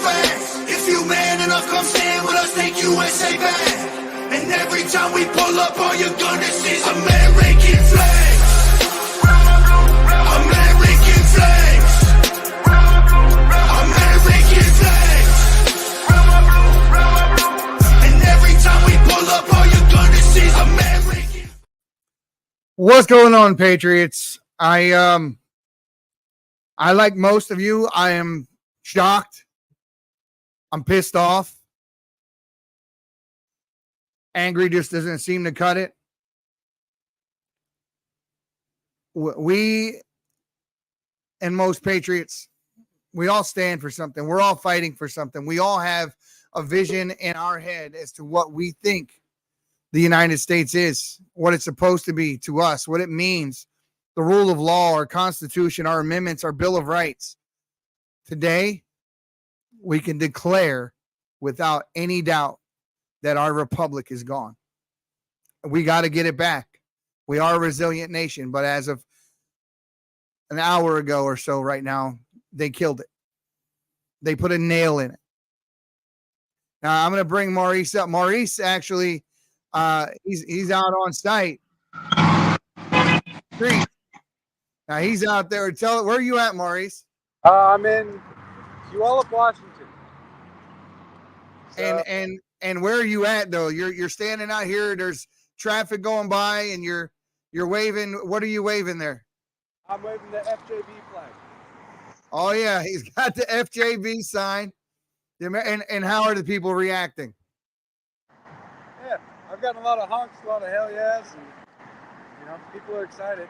fans. If you man enough, come stand with us, take USA back. And every time we pull up, all you're gonna see is American flags. American flags. American flags. And every time we pull up, all you're gonna see is American. What's going on, Patriots? I like most of you, I am shocked. I'm pissed off. Angry just doesn't seem to cut it. We and most Patriots, we all stand for something. We're all fighting for something. We all have a vision in our head as to what we think the United States is, what it's supposed to be to us, what it means, the rule of law, our Constitution, our amendments, our Bill of Rights. Today, we can declare without any doubt that our republic is gone. We got to get it back. We are a resilient nation, but as of an hour ago or so right now, they killed it. They put a nail in it. Now, I'm going to bring Maurice up. Maurice, actually, he's out on site. Now, he's out there. Tell where are you at, Maurice? I'm in Puyallup, Washington. So, And where are you at though? You're standing out here. There's traffic going by, and you're waving. What are you waving there? I'm waving the FJB flag. Oh yeah, he's got the FJB sign. And how are the people reacting? Yeah, I've gotten a lot of honks, a lot of hell yes, and people are excited.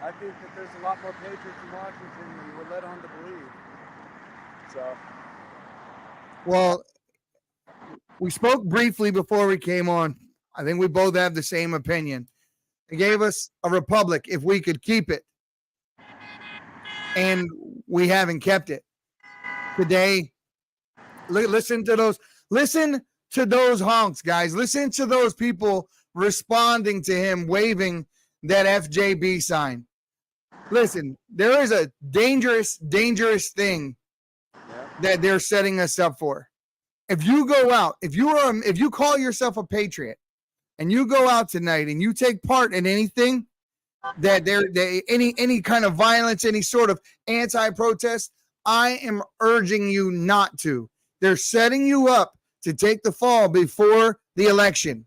I think that there's a lot more Patriots in Washington than we're led on to believe. So, well, we spoke briefly before we came on. I think we both have the same opinion. They gave us a republic if we could keep it. And we haven't kept it. Today, listen to those honks, guys. Listen to those people responding to him, waving that FJB sign. Listen, there is a dangerous thing that they're setting us up for. If you go out, if you call yourself a patriot and you go out tonight and you take part in anything that any kind of violence, any sort of anti-protest, I am urging you not to. They're setting you up to take the fall before the election.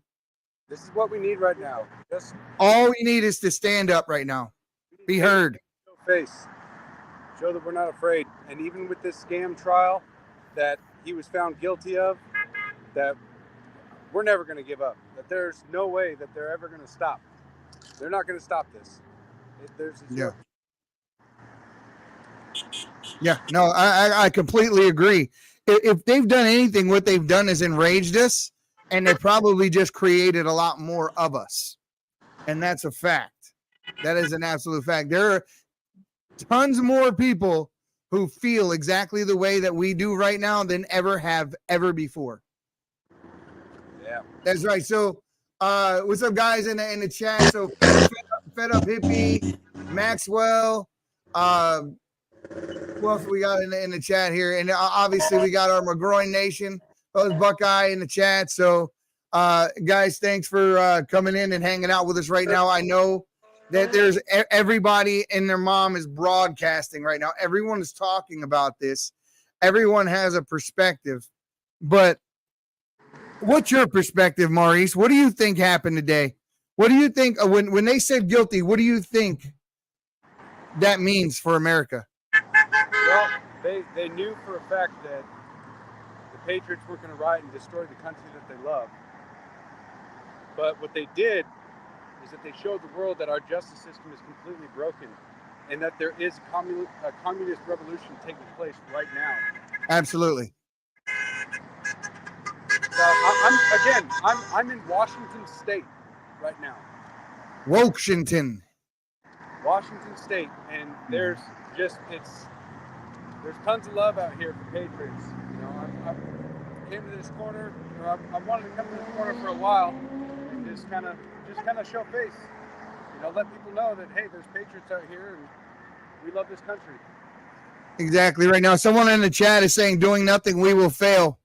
This is what we need right now. All we need is to stand up right now. Be heard. Show that we're not afraid. And even with this scam trial that he was found guilty of, that we're never going to give up. That there's no way that they're ever going to stop. They're not going to stop this. Yeah, no, I completely agree. If they've done anything, what they've done is enraged us, and they probably just created a lot more of us. And that's a fact. That is an absolute fact. There are tons more people who feel exactly the way that we do right now than ever before. Yeah, that's right. So, what's up, guys, in the chat? So, Fed Up Hippie, Maxwell, who else we got in the chat here? And obviously, we got our McGroin Nation, Buckeye in the chat. So, guys, thanks for coming in and hanging out with us right now. I know that there's everybody and their mom is broadcasting right now. Everyone is talking about this. Everyone has a perspective. But what's your perspective, Maurice? What do you think happened today? What do you think when they said guilty? What do you think that means for America? Well, they knew for a fact that the Patriots were going to riot and destroy the country that they love. But what they did is that they showed the world that our justice system is completely broken and that there is a communist revolution taking place right now. Absolutely. So I'm in Washington State right now. Washington State, and there's tons of love out here for Patriots. I came to this corner. I wanted to come to this corner for a while and just kind of show face. Let people know that hey, there's Patriots out here, and we love this country. Exactly. Right now, someone in the chat is saying, doing nothing, we will fail.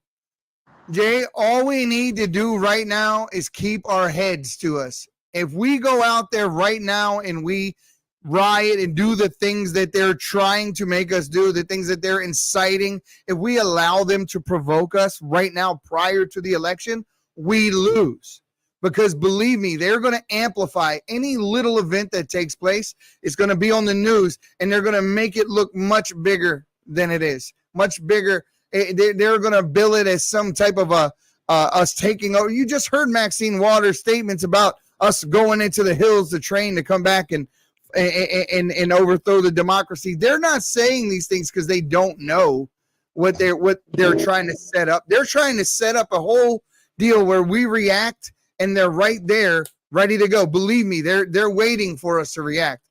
Jay, all we need to do right now is keep our heads to us. If we go out there right now and we riot and do the things that they're trying to make us do, the things that they're inciting, if we allow them to provoke us right now prior to the election, we lose. Because believe me, they're going to amplify any little event that takes place. It's going to be on the news, and they're going to make it look much bigger than it is, much bigger. They're going to bill it as some type of us taking over. You just heard Maxine Waters' statements about us going into the hills to train to come back and overthrow the democracy. They're not saying these things because they don't know what they're trying to set up. They're trying to set up a whole deal where we react, and they're right there, ready to go. Believe me, they're waiting for us to react.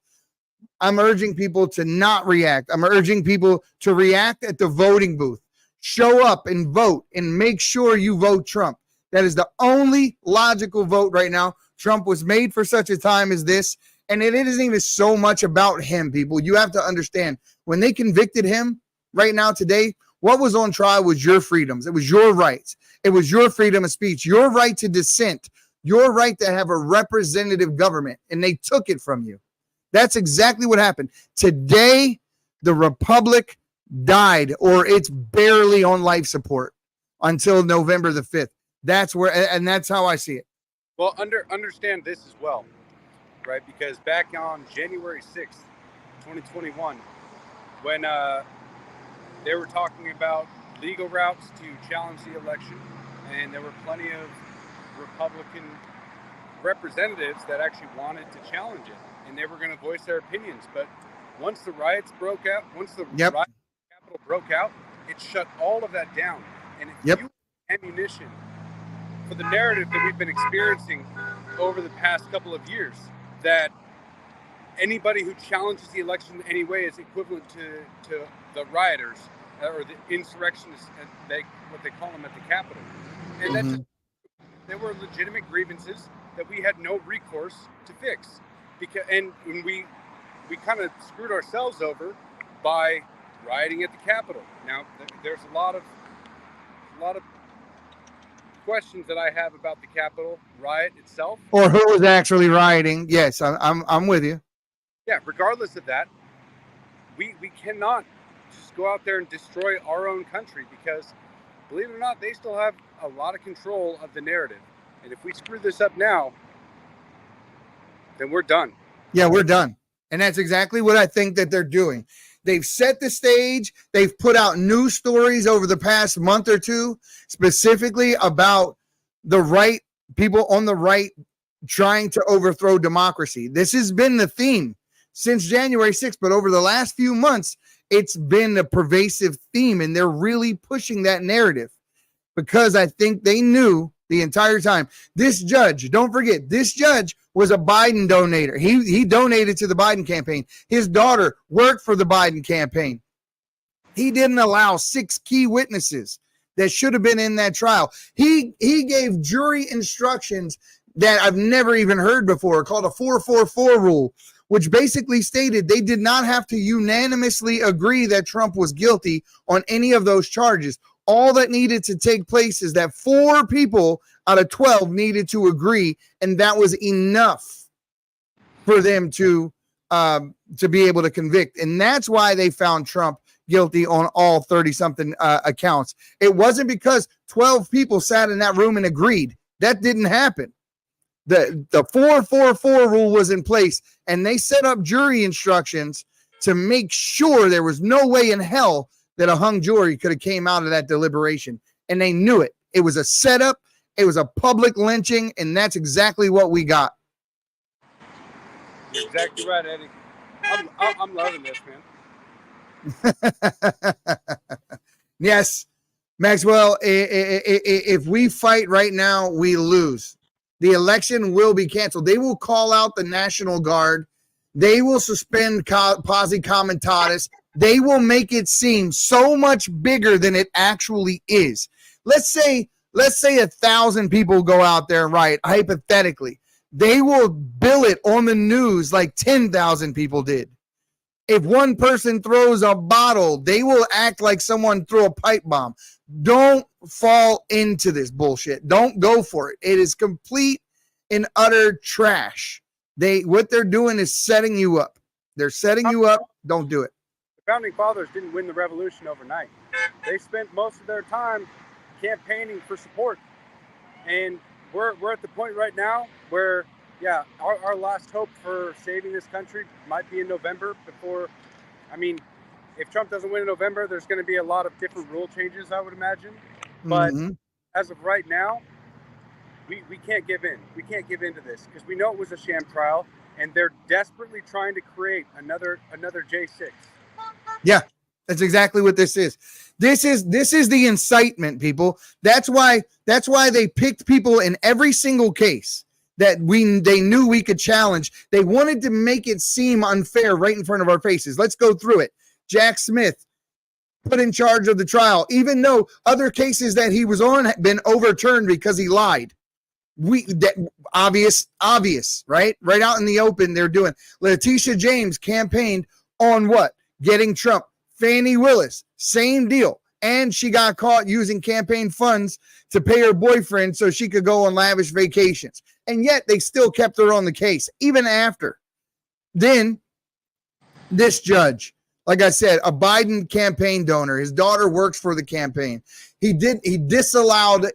I'm urging people to not react. I'm urging people to react at the voting booth. Show up and vote, and make sure you vote Trump. That is the only logical vote right now. Trump was made for such a time as this, and it isn't even so much about him, people. You have to understand, when they convicted him right now today, what was on trial was your freedoms. It was your rights. It was your freedom of speech, your right to dissent, your right to have a representative government, and they took it from you. That's exactly what happened. Today, the republic died, or it's barely on life support until November the 5th. That's where, and that's how I see it. Well, understand this as well, right? Because back on January 6th, 2021, when they were talking about legal routes to challenge the election, and there were plenty of Republican representatives that actually wanted to challenge it, and they were going to voice their opinions. But once the riots broke out, once the riot Capitol broke out, it shut all of that down, and it fueled ammunition for the narrative that we've been experiencing over the past couple of years, that anybody who challenges the election in any way is equivalent to the rioters or the insurrectionists, what they call them at the Capitol. And that's there were legitimate grievances that we had no recourse to fix, and we kind of screwed ourselves over by rioting at the Capitol. Now, there's a lot of questions that I have about the Capitol riot itself, or who was actually rioting. Yes, I'm with you. Yeah, regardless of that, we cannot just go out there and destroy our own country, because, believe it or not, they still have a lot of control of the narrative. And if we screw this up now, then we're done. Yeah, we're done. And that's exactly what I think that they're doing. They've set the stage. They've put out news stories over the past month or two, specifically about the right, people on the right trying to overthrow democracy. This has been the theme since January 6th, but over the last few months, it's been a pervasive theme, and they're really pushing that narrative, because I think they knew the entire time. This judge, don't forget, this judge was a Biden donator. He donated to the Biden campaign. His daughter worked for the Biden campaign. He didn't allow 6 key witnesses that should have been in that trial. He gave jury instructions that I've never even heard before, called a 444 rule, which basically stated they did not have to unanimously agree that Trump was guilty on any of those charges. All that needed to take place is that 4 people out of 12 needed to agree, and that was enough for them to be able to convict. And that's why they found Trump guilty on all 30-something accounts. It wasn't because 12 people sat in that room and agreed. That didn't happen. The 444 rule was in place, and they set up jury instructions to make sure there was no way in hell that a hung jury could have came out of that deliberation. And they knew it. It was a setup. It was a public lynching, and that's exactly what we got. You're exactly right, Eddie. I'm loving this, man. Yes, Maxwell, if we fight right now, we lose. The election will be canceled. They will call out the National Guard. They will suspend posse comitatus. They will make it seem so much bigger than it actually is. Let's say 1,000 people go out there and riot, hypothetically. They will bill it on the news like 10,000 people did. If one person throws a bottle, they will act like someone threw a pipe bomb. Don't fall into this bullshit. Don't go for it. It is complete and utter trash. What they're doing is setting you up. They're setting you up. Don't do it. The founding fathers didn't win the revolution overnight. They spent most of their time campaigning for support. And we're at the point right now where, yeah, our last hope for saving this country might be in November before, I mean, if Trump doesn't win in November, there's going to be a lot of different rule changes, I would imagine. But as of right now, we can't give in. We can't give in to this because we know it was a sham trial, and they're desperately trying to create another J6. Yeah, that's exactly what this is. This is the incitement, people. That's why they picked people in every single case that they knew we could challenge. They wanted to make it seem unfair right in front of our faces. Let's go through it. Jack Smith put in charge of the trial, even though other cases that he was on had been overturned because he lied. Obvious, right? Right out in the open, they're doing. Letitia James campaigned on what? Getting Trump. Fannie Willis, same deal. And she got caught using campaign funds to pay her boyfriend so she could go on lavish vacations. And yet they still kept her on the case, even after. Then this judge, like I said, a Biden campaign donor. His daughter works for the campaign. He disallowed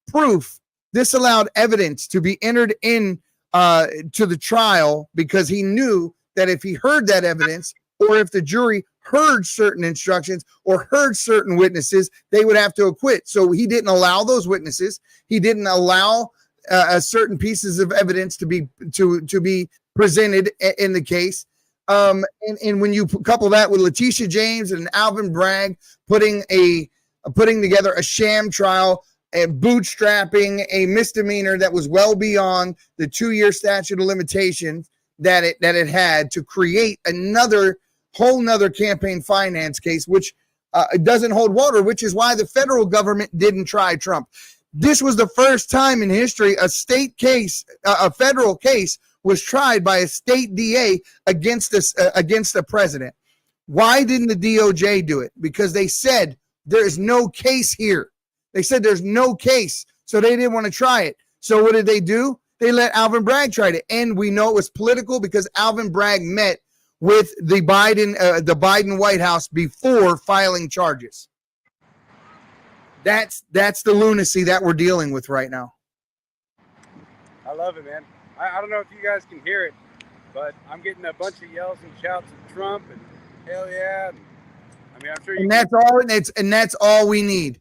proof, disallowed evidence to be entered in to the trial because he knew that if he heard that evidence or if the jury heard certain instructions or heard certain witnesses, they would have to acquit. So he didn't allow those witnesses. He didn't allow certain pieces of evidence to be presented in the case. And when you couple that with Letitia James and Alvin Bragg putting together a sham trial and bootstrapping a misdemeanor that was well beyond the 2-year statute of limitations that it had to create whole nother campaign finance case, which doesn't hold water, which is why the federal government didn't try Trump. This was the first time in history a state case, a federal case, was tried by a state DA against the president. Why didn't the DOJ do it? Because they said there is no case here. They said there's no case, so they didn't want to try it. So what did they do? They let Alvin Bragg try it, and we know it was political because Alvin Bragg met with the Biden White House before filing charges. That's the lunacy that we're dealing with right now. I love it, man. I don't know if you guys can hear it, but I'm getting a bunch of yells and shouts at Trump and hell yeah. I mean, I'm sure you. And that's all we need.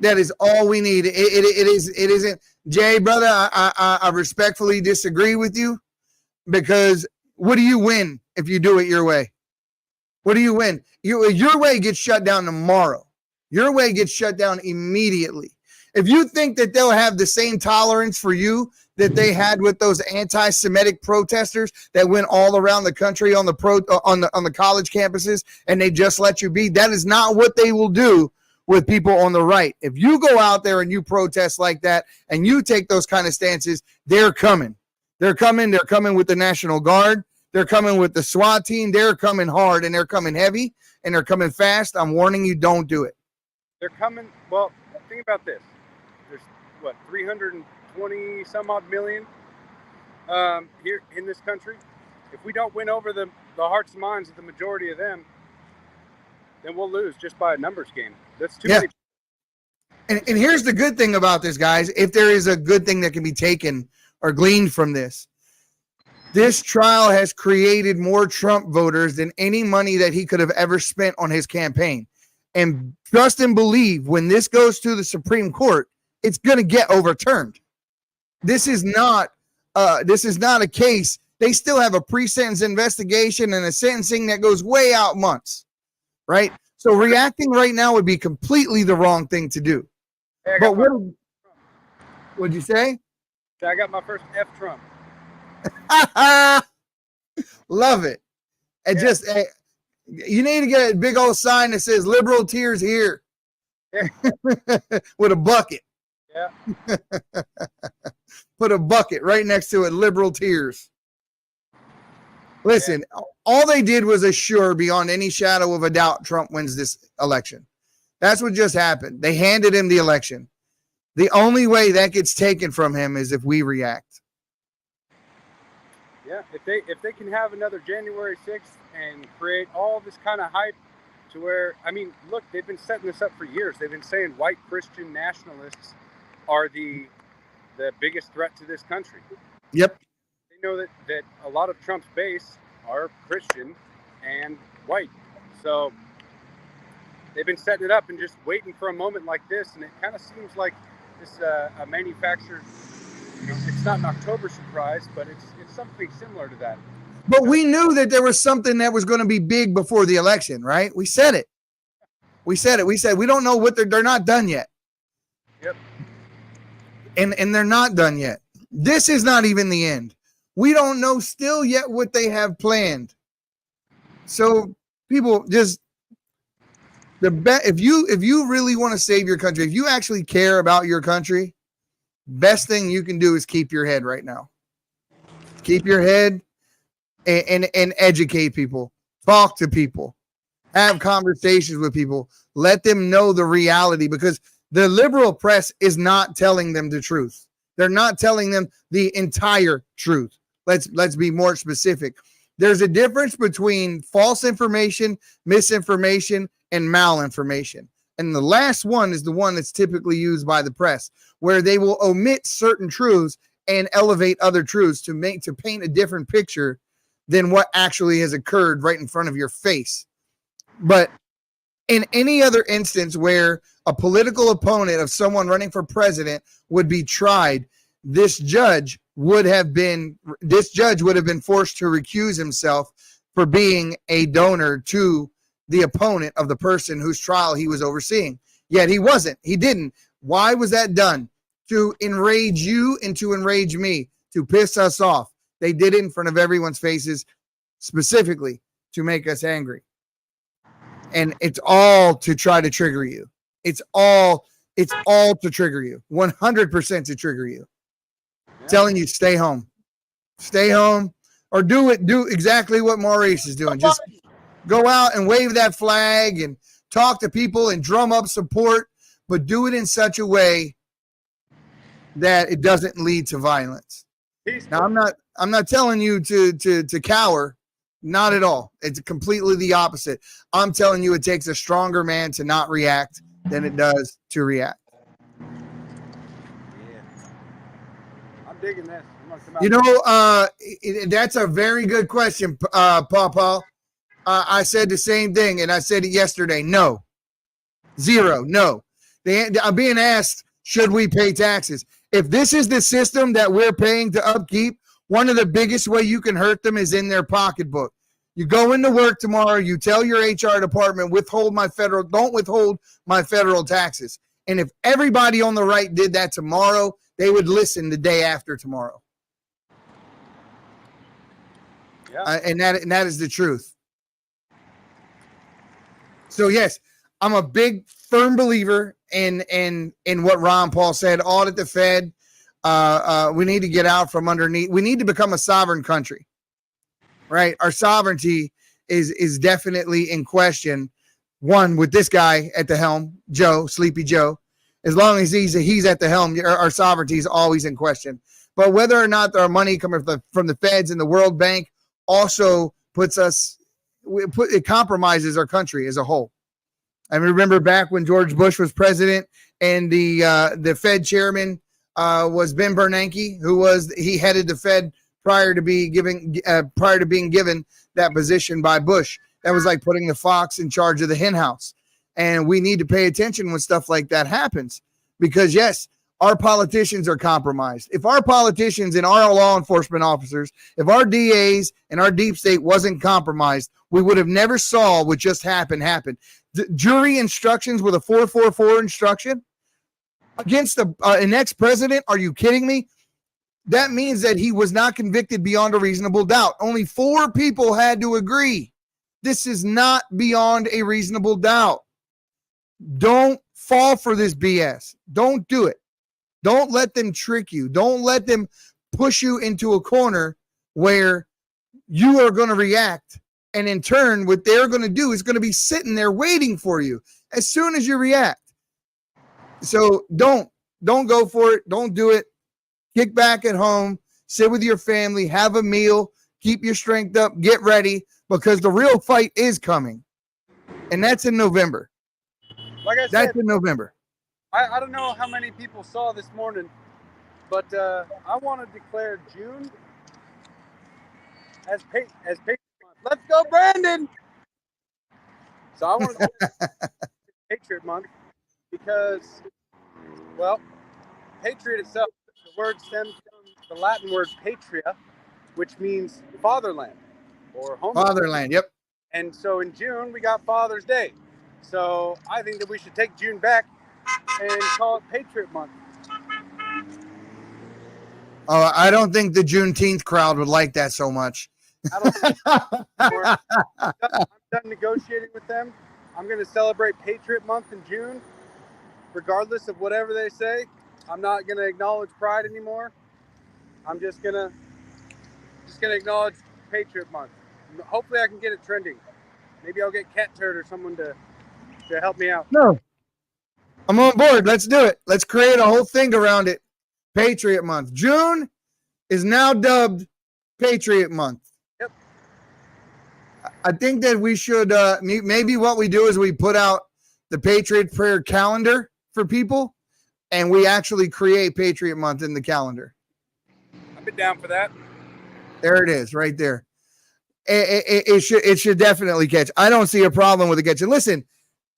That is all we need. It isn't, Jay, brother. I respectfully disagree with you because what do you win if you do it your way? What do you win? Your way gets shut down tomorrow. Your way gets shut down immediately. If you think that they'll have the same tolerance for you that they had with those anti-Semitic protesters that went all around the country on the college campuses and they just let you be, that is not what they will do with people on the right. If you go out there and you protest like that and you take those kind of stances, they're coming. They're coming with the National Guard. They're coming with the SWAT team. They're coming hard and they're coming heavy and they're coming fast. I'm warning you, don't do it. They're coming. Well, think about this. There's 320 some odd million here in this country. If we don't win over the hearts and minds of the majority of them, then we'll lose just by a numbers game. That's too many. And here's the good thing about this, guys. If there is a good thing that can be taken or gleaned from this trial has created more Trump voters than any money that he could have ever spent on his campaign. And trust and believe, when this goes to the Supreme Court, it's going to get overturned. This is not a case. They still have a pre-sentence investigation and a sentencing that goes way out months, right? So reacting right now would be completely the wrong thing to do. Hey, but what'd you say? I got my first F Trump. Love it. And just you need to get a big old sign that says liberal tears here. Yeah. With a bucket. Yeah. Put a bucket right next to it, liberal tears. Listen, all they did was assure beyond any shadow of a doubt Trump wins this election. That's what just happened. They handed him the election. The only way that gets taken from him is if we react. Yeah, if they can have another January 6th and create all this kind of hype to where, I mean, look, they've been setting this up for years. They've been saying white Christian nationalists are the biggest threat to this country. Yep. They know that a lot of Trump's base are Christian and white. So they've been setting it up and just waiting for a moment like this. And it kind of seems like this a manufactured, it's not an October surprise, but it's something similar to that. But we knew that there was something that was going to be big before the election, right? We said it. We said we don't know what they're not done yet. Yep. And they're not done yet. This is not even the end. We don't know still yet what they have planned. So people just if you really want to save your country, if you actually care about your country, best thing you can do is keep your head right now. Keep your head and educate people. Talk to people. Have conversations with people. Let them know the reality, because the liberal press is not telling them the truth. They're not telling them the entire truth. Let's be more specific. There's a difference between false information, misinformation, and malinformation. And the last one is the one that's typically used by the press, where they will omit certain truths and elevate other truths to paint a different picture than what actually has occurred right in front of your face. But in any other instance where a political opponent of someone running for president would be tried, this judge would have been forced to recuse himself for being a donor to the opponent of the person whose trial he was overseeing. Yet he wasn't. He didn't. Why was that done? To enrage you and to enrage me, to piss us off. They did it in front of everyone's faces, specifically to make us angry. And it's all to try to trigger you. It's all to trigger you. 100% to trigger you. Yeah. Telling you stay home, or do exactly what Maurice is doing. Just go out and wave that flag and talk to people and drum up support, but do it in such a way that it doesn't lead to violence. Now, I'm not telling you to cower, not at all. It's completely the opposite. I'm telling you it takes a stronger man to not react than it does to react. Yeah. I'm digging this. That's a very good question, Paul. I said the same thing, and I said it yesterday. No. Zero. No. I'm being asked, should we pay taxes? If this is the system that we're paying to upkeep, one of the biggest way you can hurt them is in their pocketbook. You go into work tomorrow, you tell your HR department, don't withhold my federal taxes. And if everybody on the right did that tomorrow, they would listen the day after tomorrow. Yeah. And that is the truth. So yes, I'm a big, firm believer in what Ron Paul said. Audit the Fed. We need to get out from underneath. We need to become a sovereign country, right? Our sovereignty is definitely in question. One, with this guy at the helm, Sleepy Joe. As long as he's at the helm, our sovereignty is always in question. But whether or not our money coming from the Feds and the World Bank also it compromises our country as a whole. I remember back when George Bush was president and the Fed chairman was Ben Bernanke, he headed the Fed prior to being given that position by Bush. That was like putting the fox in charge of the hen house. And we need to pay attention when stuff like that happens, because yes, our politicians are compromised. If our politicians and our law enforcement officers, if our DAs and our deep state wasn't compromised, we would have never saw what just happened. The jury instructions with a 444 instruction against an ex-president. Are you kidding me? That means that he was not convicted beyond a reasonable doubt. Only 4 people had to agree. This is not beyond a reasonable doubt. Don't fall for this BS. Don't do it. Don't let them trick you. Don't let them push you into a corner where you are going to react. And in turn, what they're going to do is going to be sitting there waiting for you as soon as you react. So don't go for it. Don't do it. Kick back at home, sit with your family, have a meal, keep your strength up, get ready, because the real fight is coming. And that's in November. Like I said, that's in November. I don't know how many people saw this morning, but I want to declare June as Patriot Month. Let's go, Brandon! So I want to declare Patriot Month because, well, Patriot itself, the word stems from the Latin word patria, which means fatherland or home. Fatherland, yep. And so in June, we got Father's Day. So I think that we should take June back and call it Patriot Month. Oh, I don't think the Juneteenth crowd would like that so much. I don't think I'm done negotiating with them. I'm going to celebrate Patriot Month in June, regardless of whatever they say. I'm not going to acknowledge pride anymore. I'm just going to acknowledge Patriot Month. Hopefully I can get it trending. Maybe I'll get Cat Turd or someone to help me out. No. I'm on board. Let's do it. Let's create a whole thing around it. Patriot Month. June is now dubbed Patriot Month. Yep. I think that we should, maybe what we do is we put out the Patriot Prayer calendar for people, and we actually create Patriot Month in the calendar. I've been down for that. There it is, right there. It should definitely catch. I don't see a problem with it catching. Listen,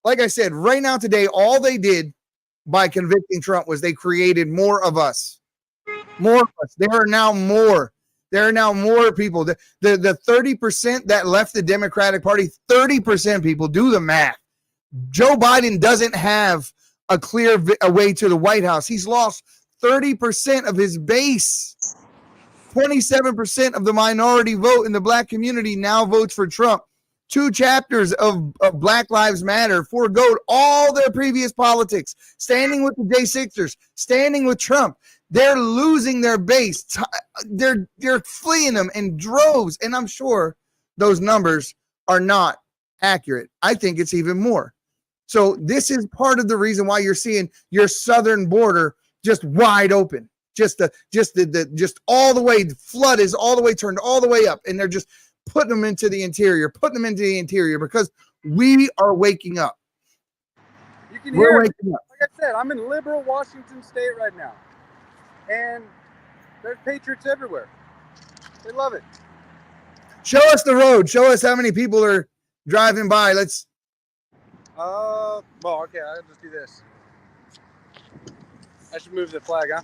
like I said, right now today, all they did by convicting Trump was they created more of us. More of us. There are now more. There are now more people. The 30% that left the Democratic Party, 30% people, do the math. Joe Biden doesn't have a clear way to the White House. He's lost 30% of his base. 27% of the minority vote in the black community now votes for Trump. 2 chapters of Black Lives Matter forgoed all their previous politics, standing with the J6ers, standing with Trump. They're losing their base. They're fleeing them in droves. And I'm sure those numbers are not accurate. I think it's even more. So this is part of the reason why you're seeing your southern border just wide open. Just all the way, the flood is all the way turned all the way up, and they're just putting them into the interior, because we are waking up. You can hear it. Waking up. Like I said, I'm in liberal Washington State right now, and there's patriots everywhere. They love it. Show us the road. Show us how many people are driving by. Let's. Well, okay, I'll just do this. I should move the flag, huh?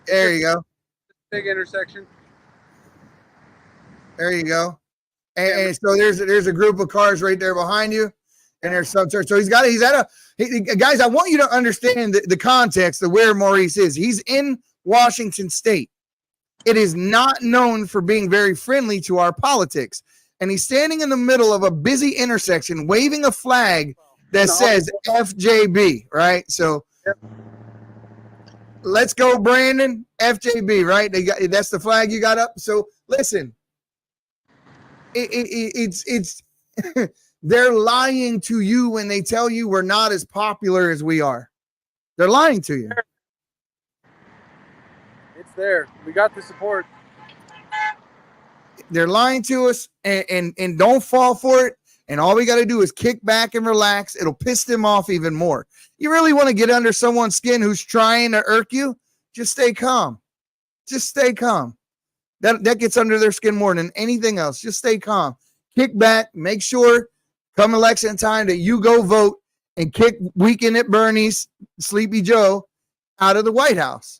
There you go. Big intersection. There you go. And so there's a group of cars right there behind you, and there's some. So guys, I want you to understand the context of where Maurice is. He's in Washington State. It is not known for being very friendly to our politics, and he's standing in the middle of a busy intersection, waving a flag that says FJB. Right. So. Yep. Let's go, Brandon. FJB, right? That's the flag you got up. So listen, it's they're lying to you when they tell you we're not as popular as we are. They're lying to you. It's there. We got the support. They're lying to us, and don't fall for it. And all we got to do is kick back and relax. It'll piss them off even more. You really want to get under someone's skin who's trying to irk you? Just stay calm. Just stay calm. That gets under their skin more than anything else. Just stay calm. Kick back. Make sure come election time that you go vote and kick Weekend at Bernie's, Sleepy Joe, out of the White House.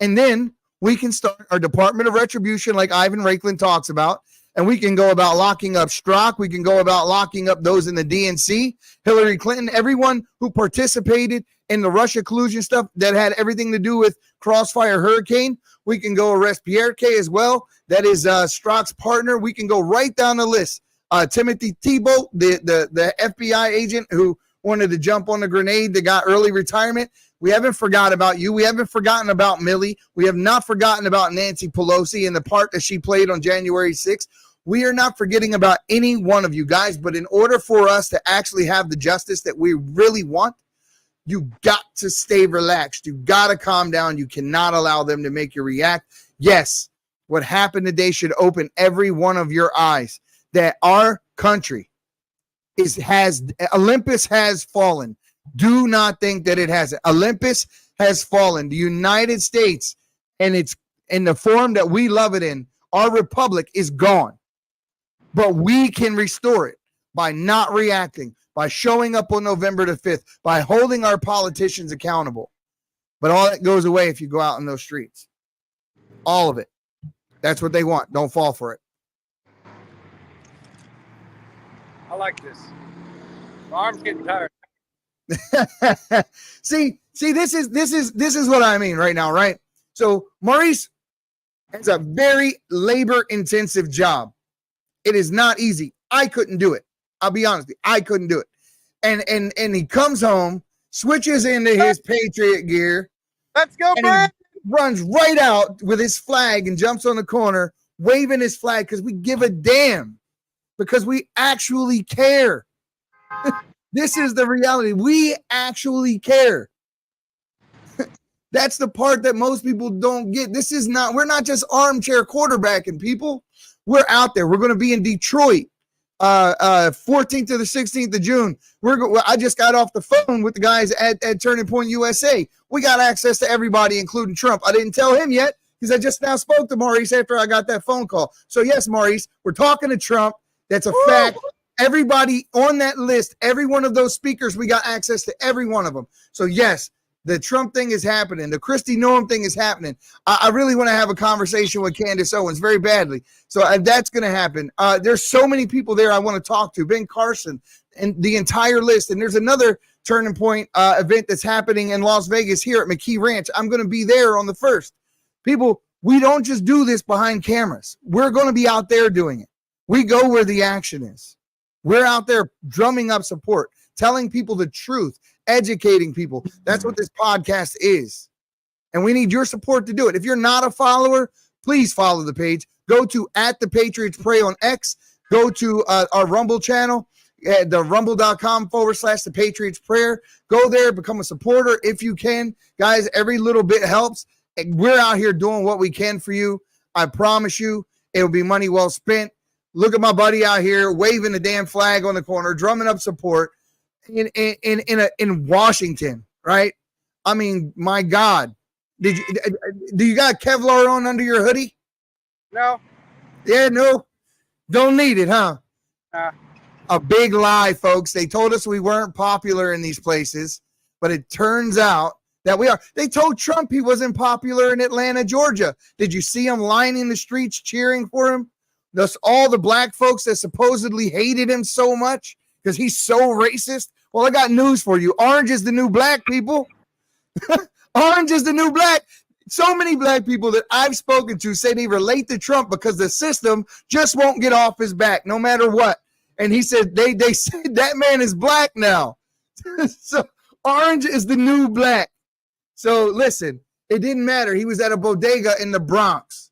And then we can start our Department of Retribution like Ivan Raiklin talks about. And we can go about locking up Strzok. We can go about locking up those in the DNC, Hillary Clinton, everyone who participated in the Russia collusion stuff that had everything to do with Crossfire Hurricane. We can go arrest Pierre K as well. That is Strzok's partner. We can go right down the list. Timothy Thibault, the FBI agent who wanted to jump on the grenade that got early retirement. We haven't forgot about you. We haven't forgotten about Milley. We have not forgotten about Nancy Pelosi and the part that she played on January 6th. We are not forgetting about any one of you guys, but in order for us to actually have the justice that we really want, you got to stay relaxed. You got to calm down. You cannot allow them to make you react. Yes, what happened today should open every one of your eyes that our country Olympus has fallen. Do not think that it hasn't. Olympus has fallen. The United States, and it's in the form that we love it in, our republic is gone. But we can restore it by not reacting, by showing up on November the 5th, by holding our politicians accountable. But all that goes away if you go out in those streets. All of it. That's what they want. Don't fall for it. I like this. My arm's getting tired. see, this is what I mean right now, right? So Maurice has a very labor-intensive job. It is not easy. I couldn't do it. I'll be honest with you. I couldn't do it. And he comes home, switches into his Patriot gear. Let's go, Brad. Runs right out with his flag and jumps on the corner, waving his flag because we give a damn. Because we actually care. This is the reality. We actually care. That's the part that most people don't get. We're not just armchair quarterbacking, people. We're out there. We're going to be in Detroit, 14th to the 16th of June. I just got off the phone with the guys at Turning Point USA. We got access to everybody, including Trump. I didn't tell him yet because I just now spoke to Maurice after I got that phone call. So yes, Maurice, we're talking to Trump. That's a fact. Everybody on that list, every one of those speakers, we got access to every one of them. So yes, the Trump thing is happening. The Kristi Noem thing is happening. I really want to have a conversation with Candace Owens very badly. So that's going to happen. There's so many people there I want to talk to. Ben Carson and the entire list. And there's another Turning Point event that's happening in Las Vegas here at McKee Ranch. I'm going to be there on the 1st. People, we don't just do this behind cameras. We're going to be out there doing it. We go where the action is. We're out there drumming up support, telling people the truth, educating people. That's what this podcast is. And we need your support to do it. If you're not a follower, please follow the page. Go to @thepatriots_pray on X. Go to our Rumble channel, the rumble.com/the Patriots Prayer. Go there, become a supporter if you can. Guys, every little bit helps. We're out here doing what we can for you. I promise you it'll be money well spent. Look at my buddy out here waving the damn flag on the corner, drumming up support in Washington, right? I mean, my God. Do you got Kevlar on under your hoodie? No. Yeah, no. Don't need it, huh? A big lie, folks. They told us we weren't popular in these places, but it turns out that we are. They told Trump he wasn't popular in Atlanta, Georgia. Did you see him lining the streets cheering for him? Thus, all the black folks that supposedly hated him so much because he's so racist. Well, I got news for you. Orange is the new black, people. Orange is the new black. So many black people that I've spoken to say they relate to Trump because the system just won't get off his back no matter what. And he said they said that man is black now. So orange is the new black. So listen, it didn't matter. He was at a bodega in the Bronx.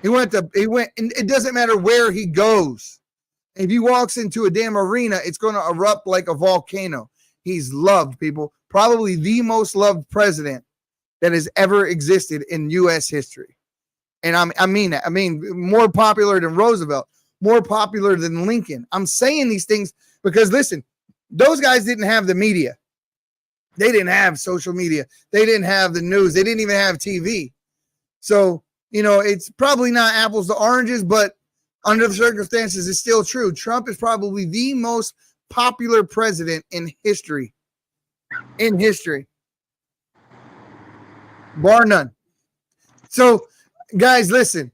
He went, and it doesn't matter where he goes. If he walks into a damn arena, it's going to erupt like a volcano. He's loved, people. Probably the most loved president that has ever existed in U.S. history. And I mean that. I mean, more popular than Roosevelt, more popular than Lincoln. I'm saying these things because, listen, those guys didn't have the media. They didn't have social media. They didn't have the news. They didn't even have TV. So, you know, it's probably not apples to oranges, but under the circumstances, it's still true. Trump is probably the most popular president in history. In history. Bar none. So, guys, listen.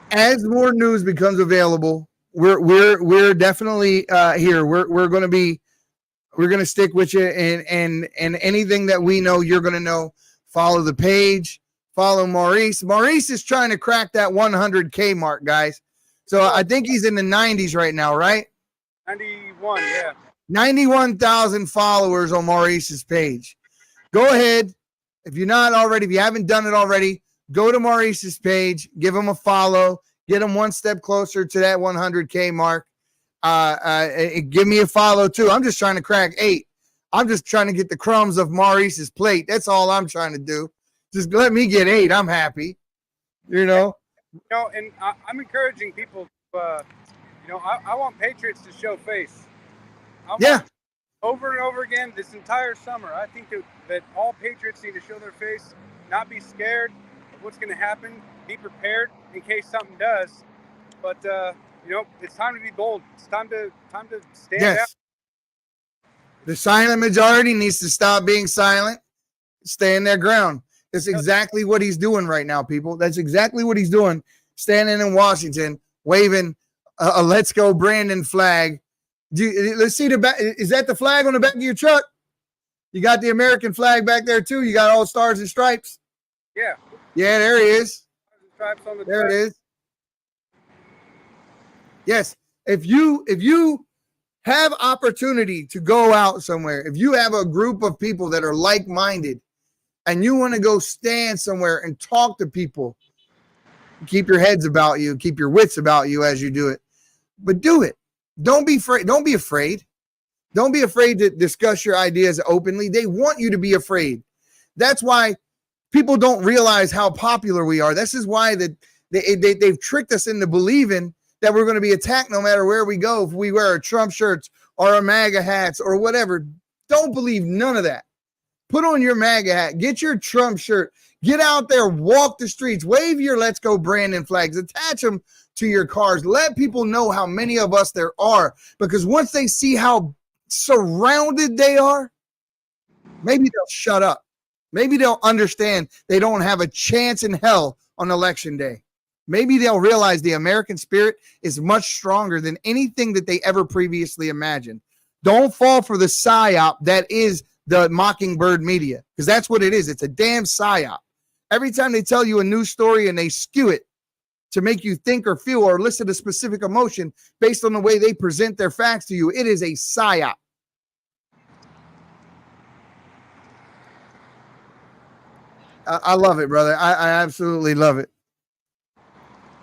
As more news becomes available, we're definitely here. We're going to stick with you, and anything that we know, you're going to know. Follow the page. Follow Maurice. Maurice is trying to crack that 100K mark, guys. So I think he's in the 90s right now, right? 91, yeah. 91,000 followers on Maurice's page. Go ahead. If you haven't done it already, go to Maurice's page, give him a follow, Get them one step closer to that 100K mark. Give me a follow too. I'm just trying to crack 8. I'm just trying to get the crumbs of Maurice's plate. That's all I'm trying to do. Just let me get 8. I'm happy. You know. And I'm encouraging people. I want Patriots to show face. Over and over again this entire summer. I think that all Patriots need to show their face, not be scared of what's going to happen, be prepared in case something does. But it's time to be bold. It's time to stand out. The silent majority needs to stop being silent, stay in their ground. That's exactly what he's doing right now, people. That's exactly what he's doing, standing in Washington, waving a "Let's Go Brandon" flag. Let's see the back. Is that the flag on the back of your truck? You got the American flag back there too. You got all stars and stripes. Yeah. Yeah, there he is. Stripes on the there it is. Yes. If you have opportunity to go out somewhere, if you have a group of people that are like-minded and you want to go stand somewhere and talk to people, keep your heads about you, keep your wits about you as you do it, but do it. Don't be afraid. Don't be afraid. Don't be afraid to discuss your ideas openly. They want you to be afraid. That's why people don't realize how popular we are. This is why they've tricked us into believing that we're going to be attacked no matter where we go. If we wear our Trump shirts or our MAGA hats or whatever, don't believe none of that. Put on your MAGA hat. Get your Trump shirt. Get out there. Walk the streets. Wave your "Let's Go Brandon" flags. Attach them to your cars. Let people know how many of us there are. Because once they see how surrounded they are, maybe they'll shut up. Maybe they'll understand they don't have a chance in hell on election day. Maybe they'll realize the American spirit is much stronger than anything that they ever previously imagined. Don't fall for the psyop that is the Mockingbird media, because that's what it is. It's a damn psyop. Every time they tell you a news story and they skew it to make you think or feel or elicit a specific emotion based on the way they present their facts to you, it is a psyop. I love it, brother. I absolutely love it.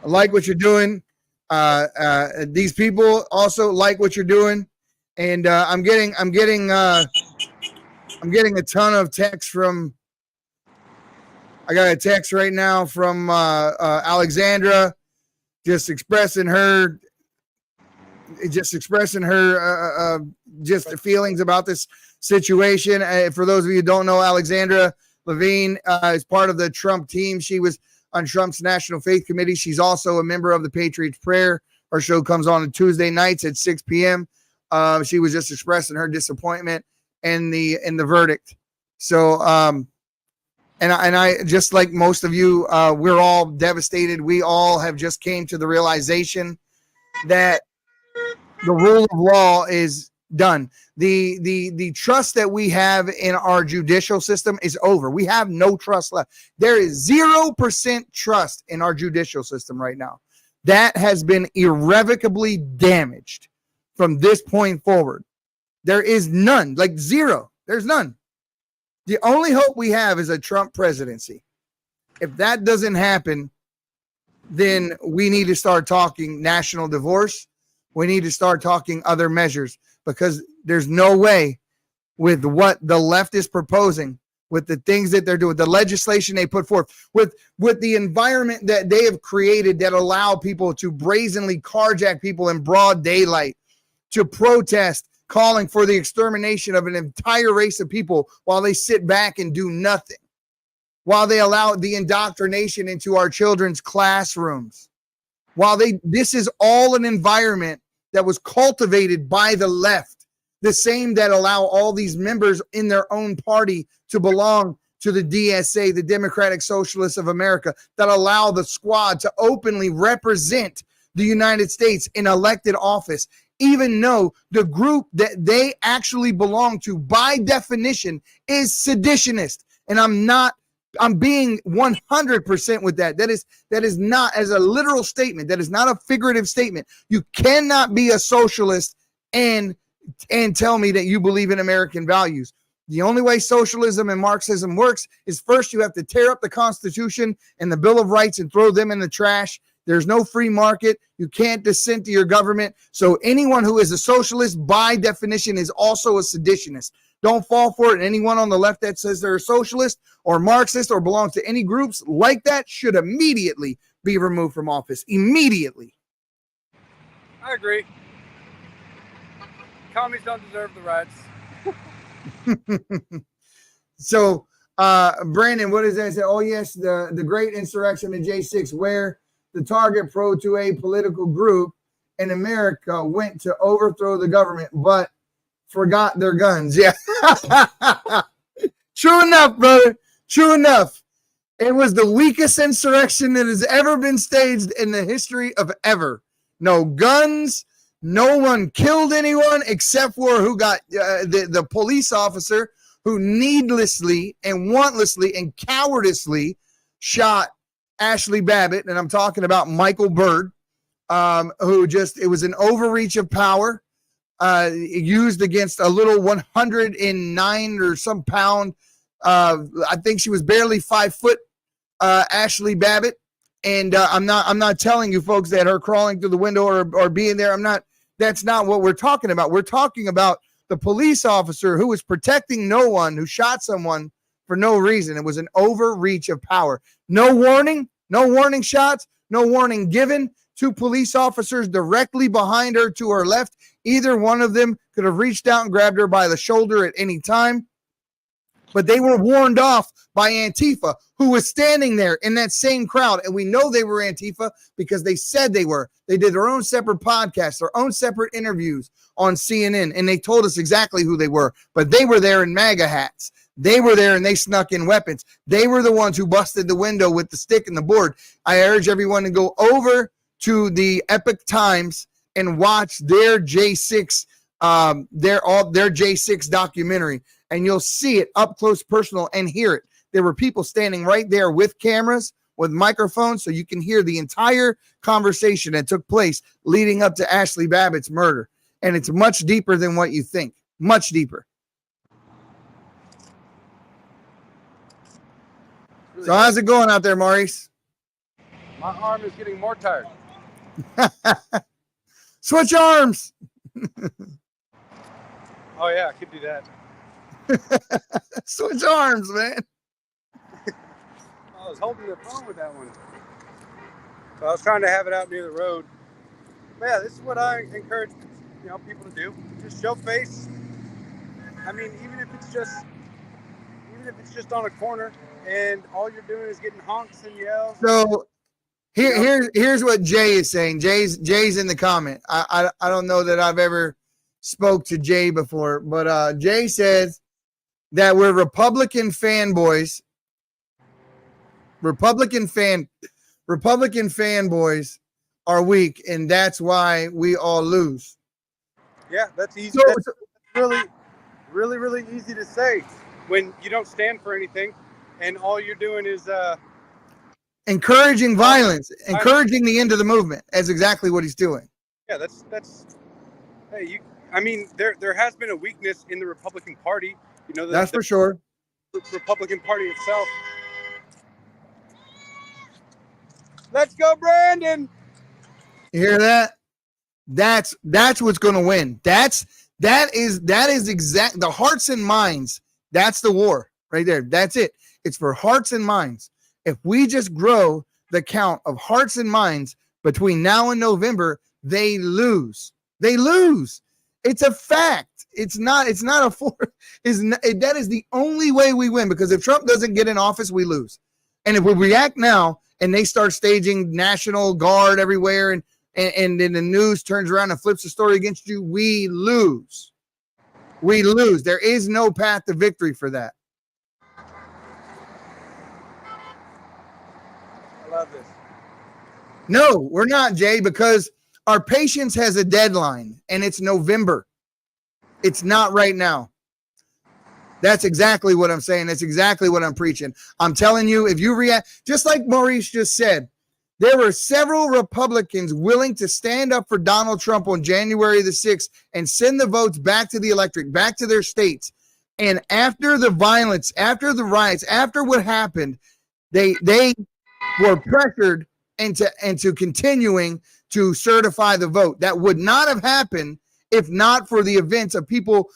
I like what you're doing. These people also like what you're doing, and I'm getting a ton of texts from. I got a text right now from Alexandra, just expressing her just the feelings about this situation. For those of you who don't know, Alexandra Levine is part of the Trump team. She was on Trump's National Faith Committee. She's also a member of the Patriots Prayer. Our show comes on Tuesday nights at 6 p.m. She was just expressing her disappointment in the verdict. So, and I just like most of you, we're all devastated. We all have just came to the realization that the rule of law is done. The trust that we have in our judicial system is over. We have no trust left. There is 0% trust in our judicial system right now. That has been irrevocably damaged from this point forward. There is none, like zero. There's none. The only hope we have is a Trump presidency. If that doesn't happen, then we need to start talking national divorce. We need to start talking other measures, because there's no way with what the left is proposing, with the things that they're doing, the legislation they put forth, with the environment that they have created that allow people to brazenly carjack people in broad daylight, to protest, calling for the extermination of an entire race of people while they sit back and do nothing, while they allow the indoctrination into our children's classrooms, this is all an environment that was cultivated by the left, the same that allow all these members in their own party to belong to the DSA, the Democratic Socialists of America, that allow the squad to openly represent the United States in elected office, even though the group that they actually belong to by definition is seditionist. And I'm being 100% with that. That is not as a literal statement. That is not a figurative statement. You cannot be a socialist and tell me that you believe in American values. The only way socialism and Marxism works is, first you have to tear up the Constitution and the Bill of Rights and throw them in the trash. There's no free market. You can't dissent to your government. So anyone who is a socialist, by definition, is also a seditionist. Don't fall for it. Anyone on the left that says they're a socialist or Marxist or belongs to any groups like that should immediately be removed from office. Immediately. I agree. Commies don't deserve the rights. So, Brandon, what does that say? Oh, yes, the great insurrection of J6, where the target pro to a political group in America went to overthrow the government, but forgot their guns. Yeah. True enough, brother. True enough. It was the weakest insurrection that has ever been staged in the history of ever. No guns. No one killed anyone except for who got the police officer who needlessly and wantlessly and cowardice shot Ashley Babbitt. And I'm talking about Michael Byrd, who just, it was an overreach of power used against a little 109 or some pound. I think she was barely 5 foot, Ashley Babbitt. And I'm not telling you folks that her crawling through the window or being there. That's not what we're talking about. We're talking about the police officer who was protecting no one, who shot someone for no reason. It was an overreach of power. No warning shots, no warning given. 2 police officers directly behind her to her left. Either one of them could have reached out and grabbed her by the shoulder at any time. But they were warned off by Antifa, who was standing there in that same crowd. And we know they were Antifa because they said they were. They did their own separate podcasts, their own separate interviews on CNN, and they told us exactly who they were. But they were there in MAGA hats. They were there and they snuck in weapons. They were the ones who busted the window with the stick and the board. I urge everyone to go over to the Epic Times and watch their J6, their J6 documentary. And you'll see it up close, personal, and hear it. There were people standing right there with cameras, with microphones, so you can hear the entire conversation that took place leading up to Ashley Babbitt's murder. And it's much deeper than what you think. Much deeper. So how's it going out there, Maurice? My arm is getting more tired. Switch arms. Oh, yeah, I could do that. Switch arms, man. I was holding the phone with that one. So I was trying to have it out near the road. But yeah, this is what I encourage people to do. Just show face. I mean, even if it's just on a corner and all you're doing is getting honks and yells. So here's what Jay is saying. Jay's in the comment. I don't know that I've ever spoke to Jay before, but Jay says that we're Republican fanboys. Republican fanboys are weak, and that's why we all lose. Yeah, that's easy. That's really easy to say when you don't stand for anything, and all you're doing is encouraging violence, encouraging the end of the movement. That's exactly what he's doing. Yeah, that's. Hey, I mean, there has been a weakness in the Republican Party. That's for sure. The Republican Party itself. Let's go, Brandon. You hear that? That's what's going to win. That is exact. The hearts and minds. That's the war right there. That's it. It's for hearts and minds. If we just grow the count of hearts and minds between now and November, they lose. They lose. It's a fact. It's not a for. That is the only way we win, because if Trump doesn't get in office, we lose. And if we react now and they start staging National Guard everywhere and then the news turns around and flips the story against you, we lose. We lose. There is no path to victory for that. I love this. No, we're not, Jay, because our patience has a deadline, and it's November. It's not right now. That's exactly what I'm saying. That's exactly what I'm preaching. I'm telling you, if you react, just like Maurice just said, there were several Republicans willing to stand up for Donald Trump on January the 6th and send the votes back to the electorate, back to their states. And after the violence, after the riots, after what happened, they were pressured and to continuing to certify the vote. That would not have happened if not for the events of people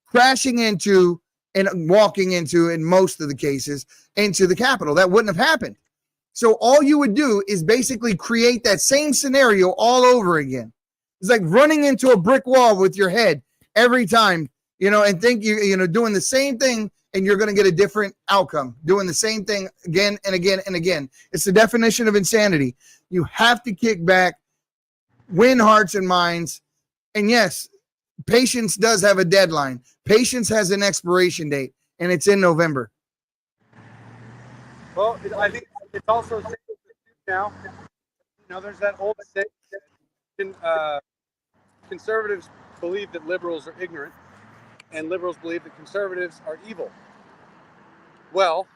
crashing into and walking into, in most of the cases, into the Capitol. That wouldn't have happened. So all you would do is basically create that same scenario all over again. It's like running into a brick wall with your head every time, and think doing the same thing, and you're going to get a different outcome, doing the same thing again and again and again. It's the definition of insanity. You have to kick back, win hearts and minds. And yes, patience does have a deadline. Patience has an expiration date, and it's in November. Well, I think it's also safe now. There's that old saying that conservatives believe that liberals are ignorant, and liberals believe that conservatives are evil. Well,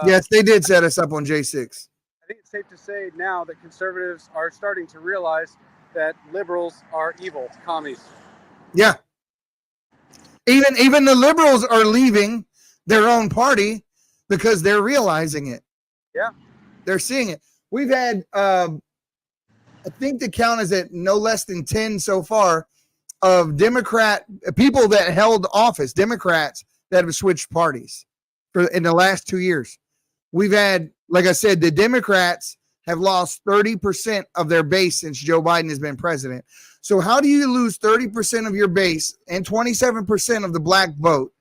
yes, they did set us up on J6. I think it's safe to say now that conservatives are starting to realize that liberals are evil commies. Yeah. Even the liberals are leaving their own party because they're realizing it. Yeah. They're seeing it. We've had, I think the count is at no less than 10 so far of Democrat people that held office, Democrats that have switched parties in the last 2 years. We've had, like I said, the Democrats have lost 30% of their base since Joe Biden has been president. So how do you lose 30% of your base and 27% of the black vote,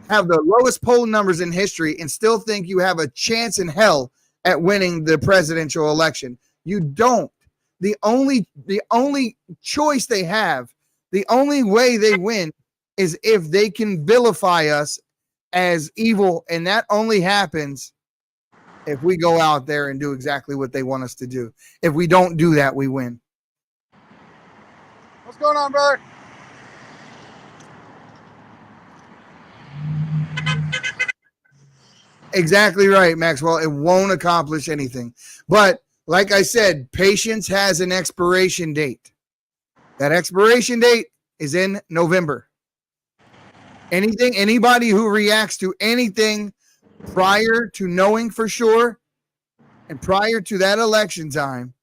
have the lowest poll numbers in history, and still think you have a chance in hell at winning the presidential election? You don't. The only choice they have, the only way they win, is if they can vilify us as evil, and that only happens if we go out there and do exactly what they want us to do. If we don't do that, we win. What's going on, brother? Exactly right, Maxwell. It won't accomplish anything. But like I said, patience has an expiration date. That expiration date is in November. Anybody who reacts to anything prior to knowing for sure and prior to that election time,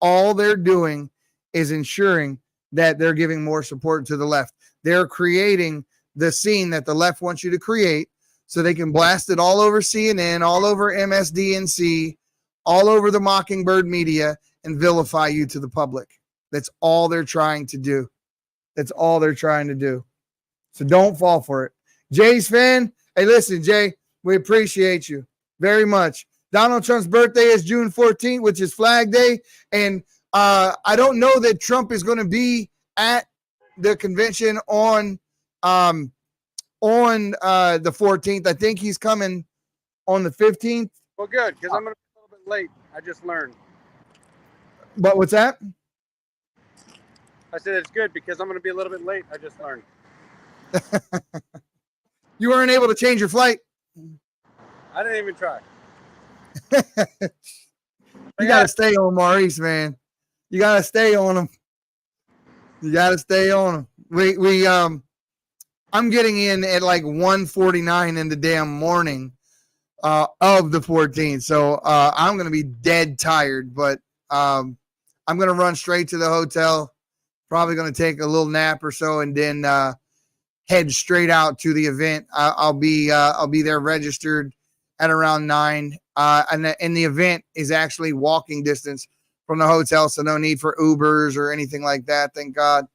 all they're doing is ensuring that they're giving more support to the left. They're creating the scene that the left wants you to create so they can blast it all over CNN, all over MSDNC, all over the Mockingbird media, and vilify you to the public. That's all they're trying to do. That's all they're trying to do. So don't fall for it. Jay's fan, hey, listen, Jay, we appreciate you very much. Donald Trump's birthday is June 14th, which is Flag Day. And I don't know that Trump is going to be at the convention on the 14th. I think he's coming on the 15th. Well, good, because I'm going to be a little bit late. I just learned. But what's that? I said it's good because I'm going to be a little bit late. I just learned. You weren't able to change your flight? I didn't even try. You got to stay on Maurice, man. You got to stay on him. You got to stay on him. I'm getting in at like 1:49 in the damn morning of the 14th. So I'm going to be dead tired, but I'm going to run straight to the hotel. Probably going to take a little nap or so, and then head straight out to the event. I'll be there registered at around 9. And the event is actually walking distance from the hotel, so no need for Ubers or anything like that. Thank God.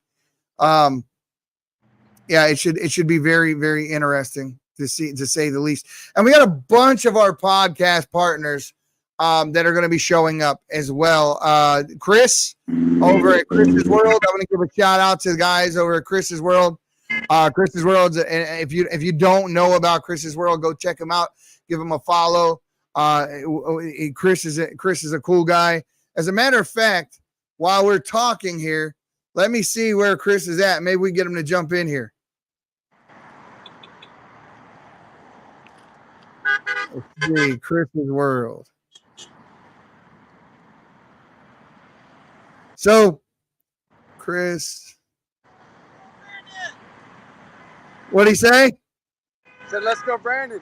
Yeah, it should be very, very interesting to say the least. And we got a bunch of our podcast partners that are going to be showing up as well. Chris over at Chris's World. I'm going to give a shout out to the guys over at Chris's World. Chris's World. And if you don't know about Chris's World, go check him out. Give him a follow. Chris is a cool guy. As a matter of fact, while we're talking here, let me see where Chris is at. Maybe we get him to jump in here. Let's see, Chris's World. So, Chris, what'd he say? Said, let's go, Brandon.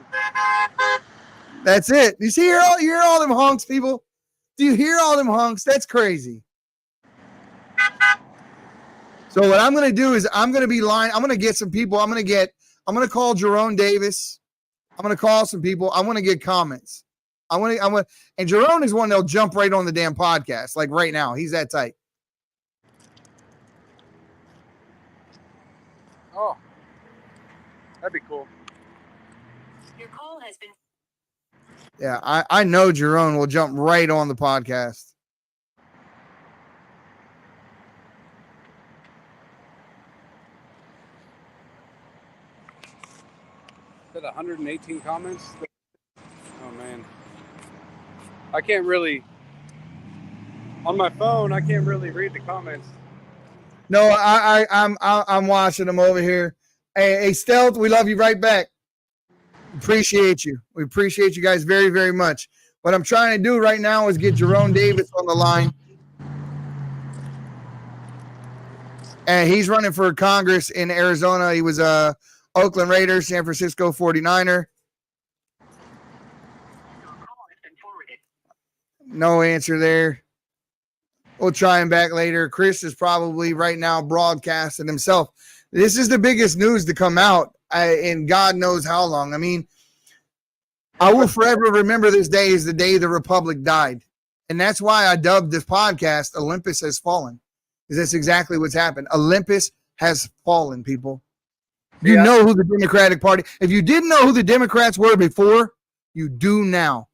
That's it. You see, you hear all them honks, people? Do you hear all them honks? That's crazy. So what I'm going to do is I'm going to be lying. I'm going to get some people. I'm going to call Jerome Davis. I'm going to call some people. I want to get comments. And Jerome is one that'll jump right on the damn podcast. Like right now. He's that tight. Oh, that'd be cool. Your call has been. Yeah, I know Jerome will jump right on the podcast. Got 118 comments. Oh man, I can't really. On my phone, I can't really read the comments. No, I'm watching them over here. Hey, Stealth, we love you right back. Appreciate you. We appreciate you guys very, very much. What I'm trying to do right now is get Jerome Davis on the line. And he's running for Congress in Arizona. He was a Oakland Raiders, San Francisco 49er. No answer there. We'll try him back later. Chris is probably right now broadcasting himself. This is the biggest news to come out in God knows how long. I mean, I will forever remember this day as the day the Republic died. And that's why I dubbed this podcast Olympus Has Fallen. Because that's exactly what's happened. Olympus has fallen, people. You know who the Democratic Party, if you didn't know who the Democrats were before, you do now.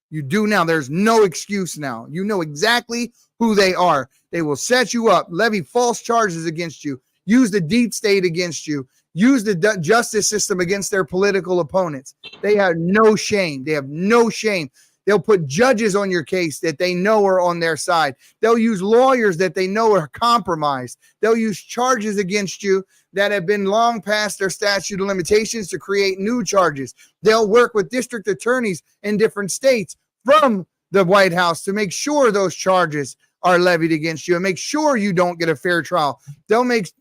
You do now. There's no excuse now. You know exactly who they are. They will set you up, levy false charges against you, use the deep state against you, use the justice system against their political opponents. They have no shame. They have no shame. They'll put judges on your case that they know are on their side. They'll use lawyers that they know are compromised. They'll use charges against you that have been long past their statute of limitations to create new charges. They'll work with district attorneys in different states from the White House to make sure those charges are levied against you and make sure you don't get a fair trial. They'll make,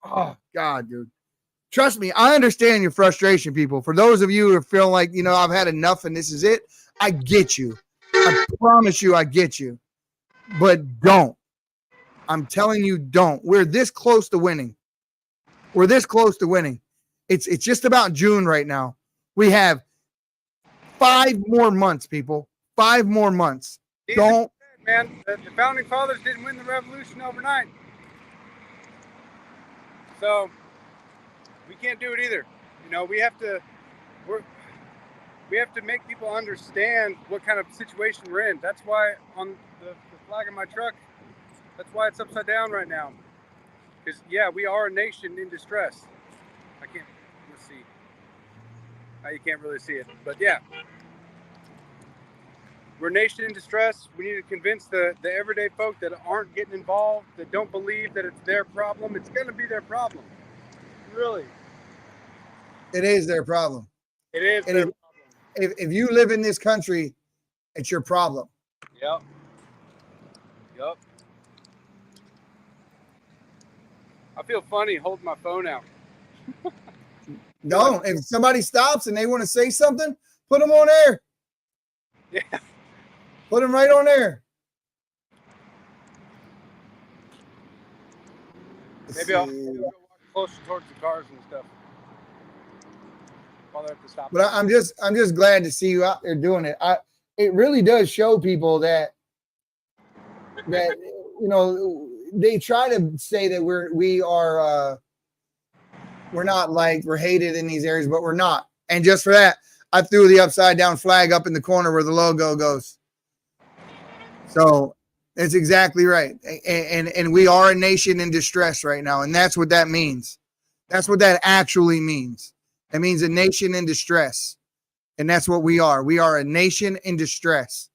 oh God, dude. Trust me, I understand your frustration, people. For those of you who feel like, I've had enough and this is it, I get you. I promise you I get you. But don't. I'm telling you, don't. We're this close to winning. We're this close to winning. It's just about June right now. We have 5 more months, people. 5 more months. Don't. Man, the founding fathers didn't win the revolution overnight. So we can't do it either. We have to make people understand what kind of situation we're in. That's why on the flag of my truck, that's why it's upside down right now. Because we are a nation in distress. Let's see. You can't really see it, but we're a nation in distress. We need to convince the everyday folk that aren't getting involved, that don't believe that it's their problem. It's going to be their problem. Really. It is their problem. It is their problem. If you live in this country, it's your problem. Yep. I feel funny holding my phone out. Don't. If somebody stops and they want to say something, put them on air. Yeah. Put them right on air. Maybe I'll walk closer towards the cars and stuff. While they have to stop. But I'm just glad to see you out there doing it. It really does show people that they try to say that we're not liked, we're hated in these areas, but we're not. And just for that, I threw the upside down flag up in the corner where the logo goes. So it's exactly right. And we are a nation in distress right now. And that's what that means. That's what that actually means. It means a nation in distress. And that's what we are. We are a nation in distress.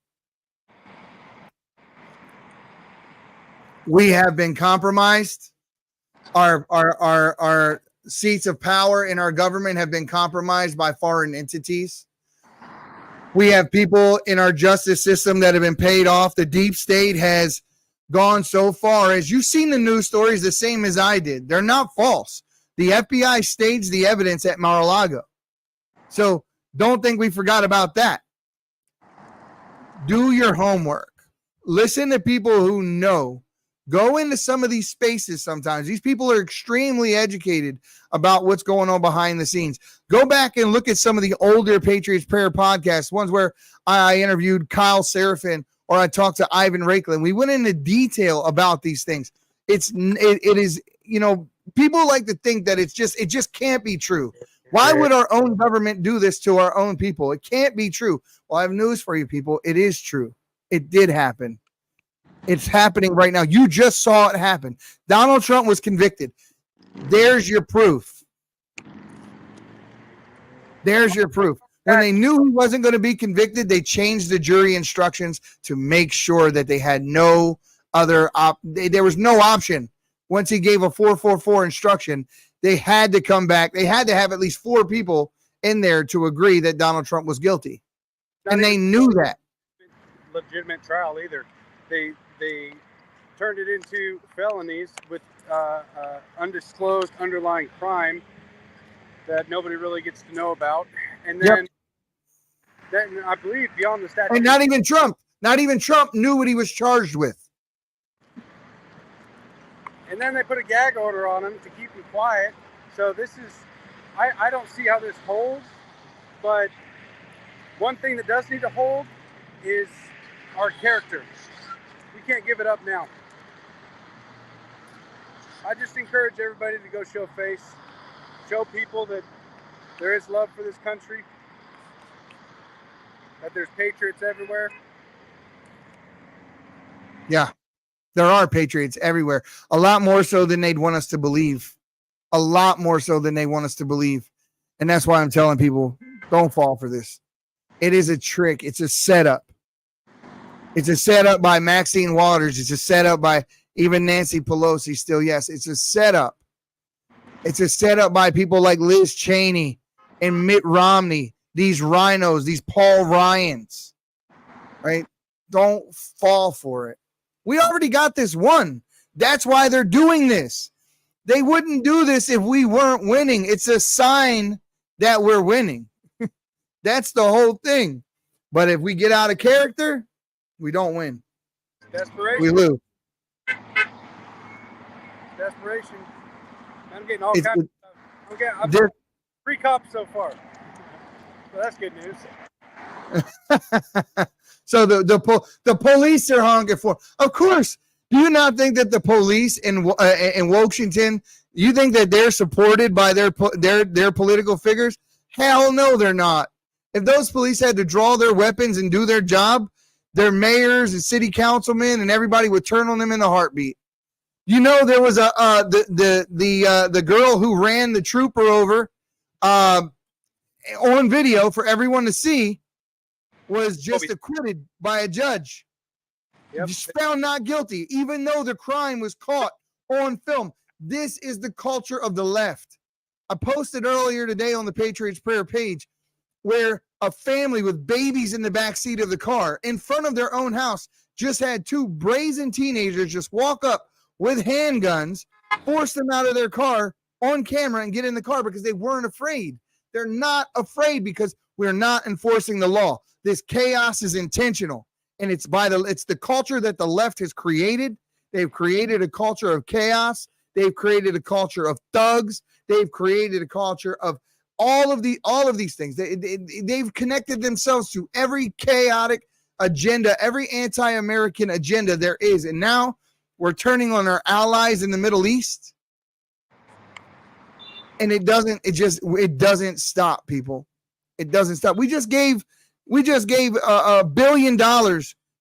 We have been compromised. Our seats of power in our government have been compromised by foreign entities. We have people in our justice system that have been paid off. The deep state has gone so far, as you've seen the news stories the same as I did. They're not false. The FBI staged the evidence at Mar-a-Lago. So don't think we forgot about that. Do your homework. Listen to people who know. Go into some of these spaces sometimes. These people are extremely educated about what's going on behind the scenes. Go back and look at some of the older Patriots Prayer podcasts, ones where I interviewed Kyle Seraphin or I talked to Ivan Raikland. We went into detail about these things. It is, people like to think that it just can't be true. Why would our own government do this to our own people? It can't be true. Well, I have news for you people. It is true. It did happen. It's happening right now. You just saw it happen. Donald Trump was convicted. There's your proof. There's your proof. When they knew he wasn't going to be convicted, they changed the jury instructions to make sure that they had no other there was no option. Once he gave a 444 instruction, they had to come back. They had to have at least 4 people in there to agree that Donald Trump was guilty. And they knew that. Legitimate trial either. They turned it into felonies with undisclosed underlying crime that nobody really gets to know about. And then, then I believe beyond the statute. And not even Trump knew what he was charged with. And then they put a gag order on him to keep him quiet. So this is, I don't see how this holds. But one thing that does need to hold is our character. We can't give it up now. I just encourage everybody to go show face, show people that there is love for this country, that there's patriots everywhere. Yeah, there are patriots everywhere. A lot more so than they'd want us to believe. A lot more so than they want us to believe. And that's why I'm telling people, don't fall for this. It is a trick. It's a setup. It's a setup by Maxine Waters. It's a setup by even Nancy Pelosi still. Yes, it's a setup. It's a setup by people like Liz Cheney and Mitt Romney, these rhinos, these Paul Ryans, right? Don't fall for it. We already got this one. That's why they're doing this. They wouldn't do this if we weren't winning. It's a sign that we're winning. That's the whole thing. But if we get out of character, we don't win. Desperation. We lose. Desperation. I'm getting all kinds of stuff. I'm getting 3 cops so far. So that's good news. So the police are honking for. Of course. Do you not think that the police in Washington, you think that they're supported by their political figures? Hell no, they're not. If those police had to draw their weapons and do their job, their mayors and city councilmen and everybody would turn on them in a heartbeat. You know, there was the girl who ran the trooper over on video for everyone to see was just acquitted by a judge. Yep. Just found not guilty, even though the crime was caught on film. This is the culture of the left. I posted earlier today on the Patriots Prayer page where a family with babies in the back seat of the car in front of their own house just had 2 brazen teenagers just walk up with handguns, force them out of their car on camera and get in the car because they weren't afraid. They're not afraid because we're not enforcing the law. This chaos is intentional. And it's the culture that the left has created. They've created a culture of chaos. They've created a culture of thugs. They've created a culture of all of these things. They've connected themselves to every chaotic agenda, every anti-American agenda there is. And now we're turning on our allies in the Middle East. And it doesn't stop, people. It doesn't stop. We just gave $1 billion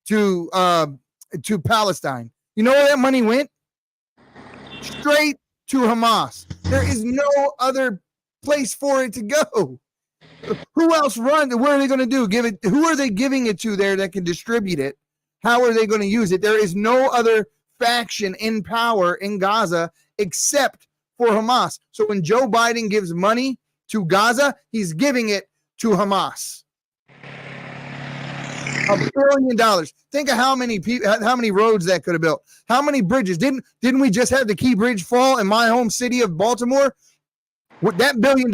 to Palestine. You know where that money went? Straight to Hamas. There is no other place for it to go. Who else runs? What are they going to do? Give it? Who are they giving it to there that can distribute it? How are they going to use it? There is no other faction in power in Gaza except for Hamas. So when Joe Biden gives money to Gaza, he's giving it to Hamas. $1 billion. Think of how many roads that could have built. How many bridges? Didn't we just have the Key Bridge fall in my home city of Baltimore? That $1 billion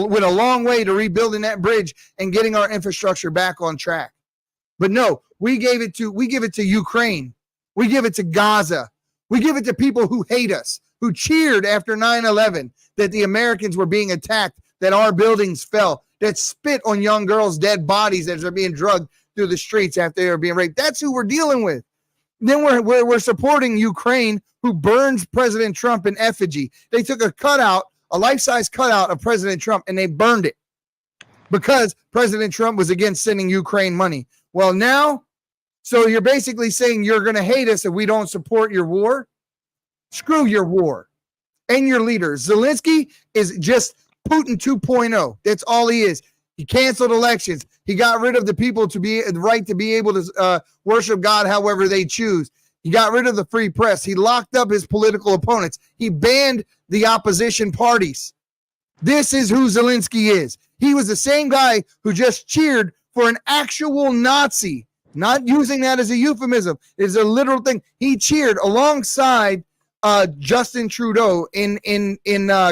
went a long way to rebuilding that bridge and getting our infrastructure back on track. But no, We give it to Ukraine. We give it to Gaza. We give it to people who hate us, who cheered after 9/11 that the Americans were being attacked, that our buildings fell, that spit on young girls' dead bodies as they're being drugged through the streets after they were being raped. That's who we're dealing with. Then we're supporting Ukraine, who burns President Trump in effigy. They took a life-size cutout of President Trump, and they burned it because President Trump was against sending Ukraine money. Well, now, so you're basically saying you're going to hate us if we don't support your war? Screw your war and your leaders. Zelensky is just Putin 2.0. That's all he is. He canceled elections. He got rid of the people to be the right to be able to worship God however they choose. He got rid of the free press. He locked up his political opponents. He banned the opposition parties. This is who Zelensky is. He was the same guy who just cheered for an actual Nazi, not using that as a euphemism. It's a literal thing. He cheered alongside Justin Trudeau in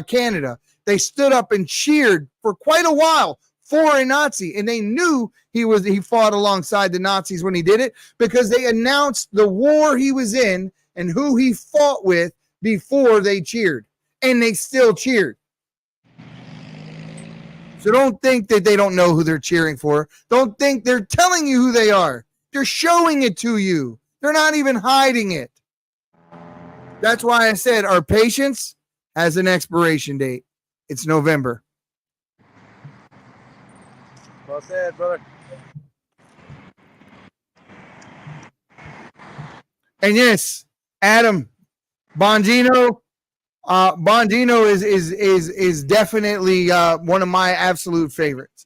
Canada. They stood up and cheered for quite a while for a Nazi, and they knew he fought alongside the Nazis when he did it, because they announced the war he was in and who he fought with before they cheered, and they still cheered. So don't think that they don't know who they're cheering for. Don't think they're telling you who they are. They're showing it to you. They're not even hiding it. That's why I said our patience has an expiration date. It's November. Well said, brother. And yes, Adam Bongino. Bongino is definitely one of my absolute favorites.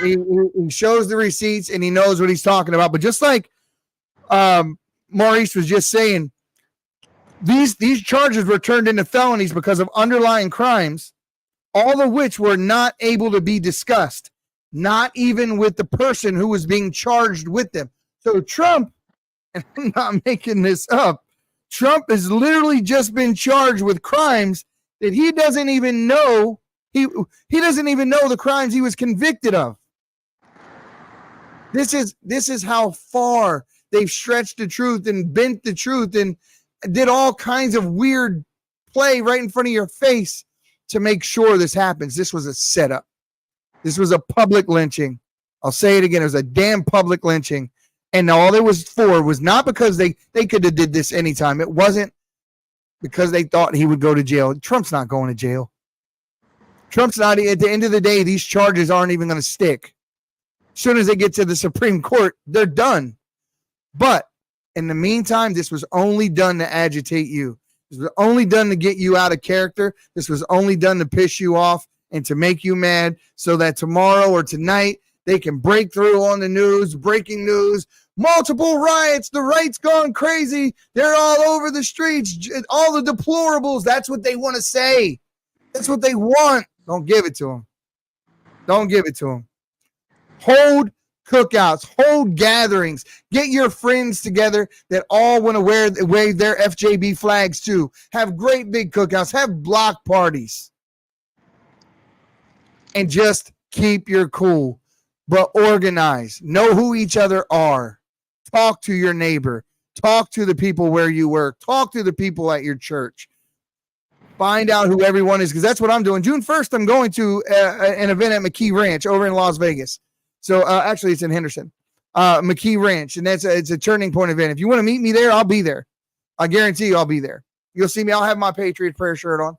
He shows the receipts and he knows what he's talking about. But just like Maurice was just saying, these charges were turned into felonies because of underlying crimes, all of which were not able to be discussed, not even with the person who was being charged with them. So Trump, and I'm not making this up, Trump has literally just been charged with crimes that he doesn't even know. He doesn't even know the crimes he was convicted of. This is how far they've stretched the truth and bent the truth and did all kinds of weird play right in front of your face to make sure this happens. This was a setup. This was a public lynching. I'll say it again. It was a damn public lynching. And all it was for was not because they could have did this anytime. It wasn't because they thought he would go to jail. Trump's not going to jail. Trump's not. At the end of the day, these charges aren't even going to stick. As soon as they get to the Supreme Court, they're done. But in the meantime, this was only done to agitate you. This was only done to get you out of character. This was only done to piss you off and to make you mad so that tomorrow or tonight they can break through on the news, breaking news, multiple riots, the right's gone crazy, they're all over the streets, all the deplorables. That's what they want to say. That's what they want. Don't give it to them. Don't give it to them. Hold cookouts, hold gatherings, get your friends together that all want to wave their FJB flags too. Have great big cookouts, have block parties, and just keep your cool, but organize. Know who each other are. Talk to your neighbor. Talk to the people where you work. Talk to the people at your church. Find out who everyone is, because that's what I'm doing. June 1st, I'm going to an event at McKee Ranch over in Las Vegas. So actually, it's in Henderson, McKee Ranch, and it's a turning point event. If you want to meet me there, I'll be there. I guarantee you, I'll be there. You'll see me. I'll have my Patriot prayer shirt on.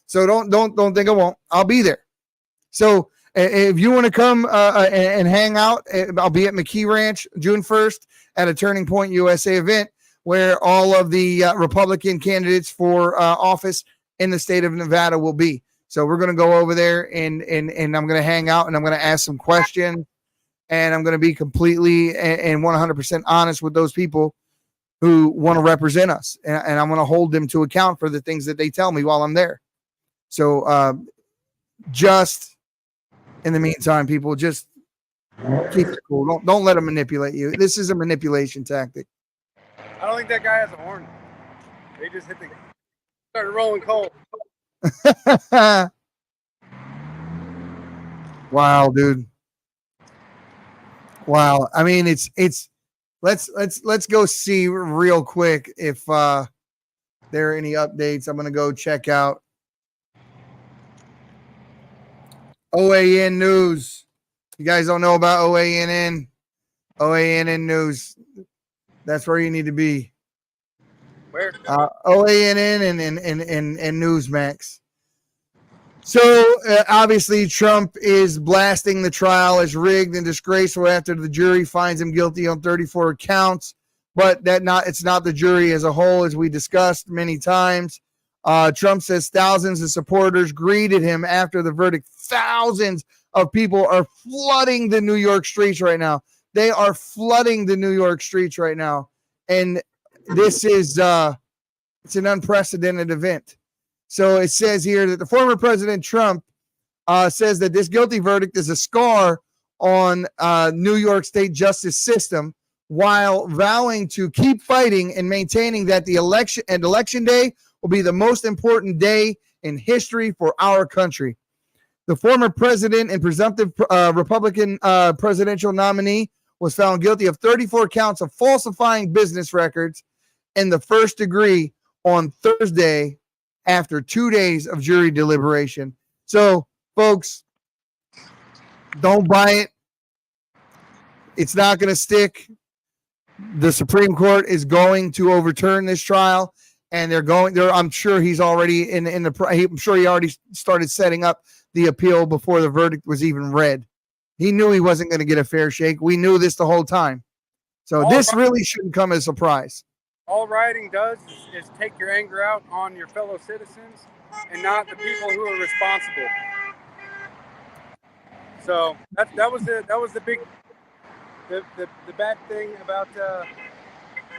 So don't think I won't. I'll be there. So if you want to come and hang out, I'll be at McKee Ranch June 1st at a Turning Point USA event where all of the Republican candidates for office in the state of Nevada will be. So we're going to go over there and I'm going to hang out and I'm going to ask some questions. And I'm going to be completely and 100% honest with those people who want to represent us. And I'm going to hold them to account for the things that they tell me while I'm there. So just in the meantime, people, just keep it cool. Don't let them manipulate you. This is a manipulation tactic. I don't think that guy has a horn. They just started rolling coal. Wow, dude. Wow. I mean, it's let's go see real quick if there are any updates. I'm gonna go check out OAN News. You guys don't know about OANN News. That's where you need to be. Where? OANN and Newsmax. So obviously Trump is blasting the trial as rigged and disgraceful after the jury finds him guilty on 34 counts, but it's not the jury as a whole, as we discussed many times. Trump says thousands of supporters greeted him after the verdict. Thousands of people are flooding the New York streets right now. They are flooding the New York streets right now. And this is it's an unprecedented event. So it says here that the former President Trump says that this guilty verdict is a scar on New York State justice system, while vowing to keep fighting and maintaining that the election day will be the most important day in history for our country. The former president and presumptive Republican presidential nominee was found guilty of 34 counts of falsifying business records in the first degree on Thursday after 2 days of jury deliberation. So, folks, don't buy it. It's not going to stick. The Supreme Court is going to overturn this trial, and I'm sure he's already I'm sure he already started setting up the appeal before the verdict was even read. He knew he wasn't going to get a fair shake. We knew this the whole time. So this really shouldn't come as a surprise. All rioting does is take your anger out on your fellow citizens and not the people who are responsible. So that was the big the bad thing about the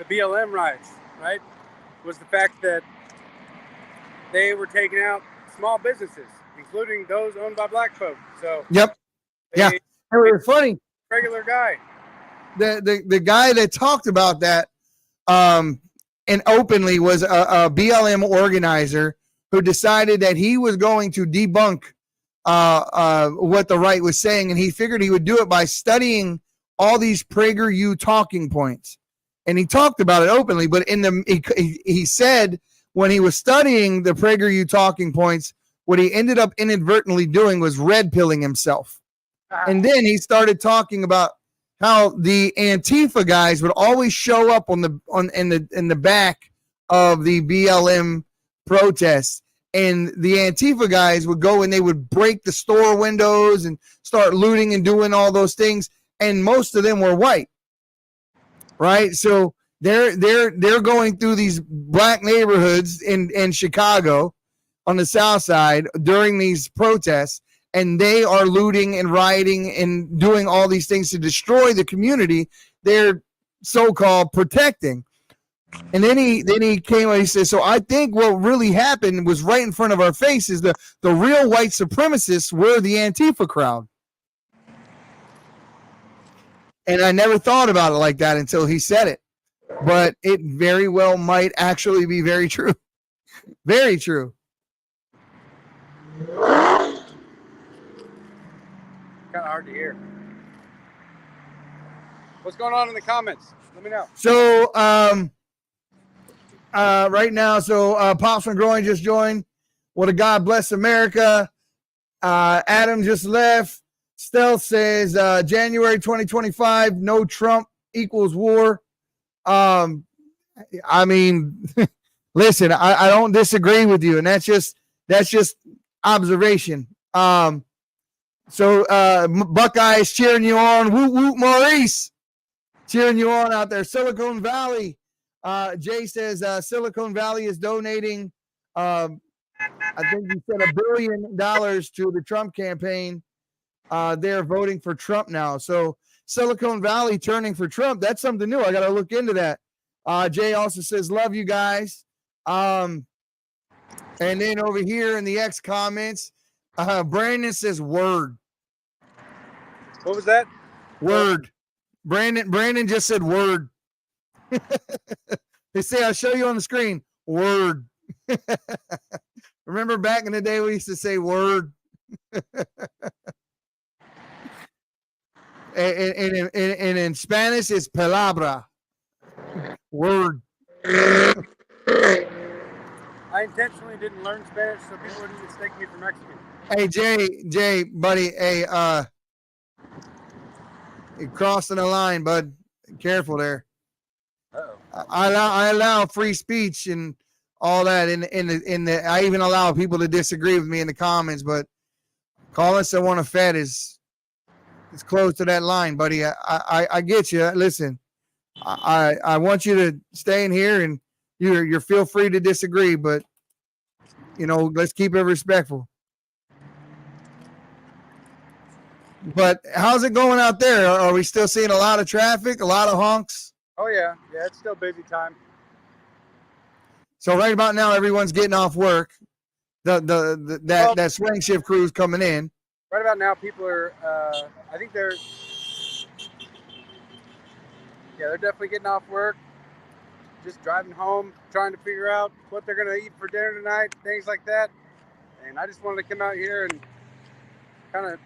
BLM riots, right? Was the fact that they were taking out small businesses, including those owned by black folk. So yep, yeah, it was funny. Regular guy. The guy that talked about that and openly was a BLM organizer who decided that he was going to debunk what the right was saying, and he figured he would do it by studying all these PragerU talking points. And he talked about it openly, but he said when he was studying the PragerU talking points, what he ended up inadvertently doing was red pilling himself. And then he started talking about how the Antifa guys would always show up in the back of the BLM protests, and the Antifa guys would go and they would break the store windows and start looting and doing all those things, and most of them were white, right? So they're going through these black neighborhoods in Chicago on the South Side during these protests, and they are looting and rioting and doing all these things to destroy the community they're so-called protecting. And then he came and he said, so I think what really happened was right in front of our faces. The real white supremacists were the Antifa crowd. And I never thought about it like that until he said it. But it very well might actually be very true. Very true. Kind of hard to hear. What's going on in the comments? Let me know. So, right now, Pops from Growing just joined. What a God bless America. Adam just left. Stealth says January 2025, no Trump equals war. I mean, listen, I don't disagree with you, and that's just observation. So Buckeyes cheering you on. Woot woot Maurice. Cheering you on out there. Silicon Valley. Jay says Silicon Valley is donating I think he said $1 billion to the Trump campaign. They're voting for Trump now. So Silicon Valley turning for Trump. That's something new. I got to look into that. Jay also says, love you guys. And then over here in the X comments, Brandon says word. What was that? Word. Brandon just said word. They say, I'll show you on the screen. Word. Remember back in the day we used to say word. and in Spanish it's palabra. Word. I intentionally didn't learn Spanish so people wouldn't mistake me for Mexican. Hey, Jay, buddy. Hey, you're crossing the line, bud. Careful there. Uh-oh. I allow free speech and all that in the I even allow people to disagree with me in the comments, but calling someone a fed is close to that line, buddy. I get you. Listen, I want you to stay in here and you're feel free to disagree, but let's keep it respectful. But how's it going out there? Are we still seeing a lot of traffic, a lot of honks? Oh yeah, it's still busy time. So right about now, everyone's getting off work. That swing shift crew is coming in. Right about now, people are. I think they're definitely getting off work, just driving home, trying to figure out what they're gonna eat for dinner tonight, things like that. And I just wanted to come out here and kind of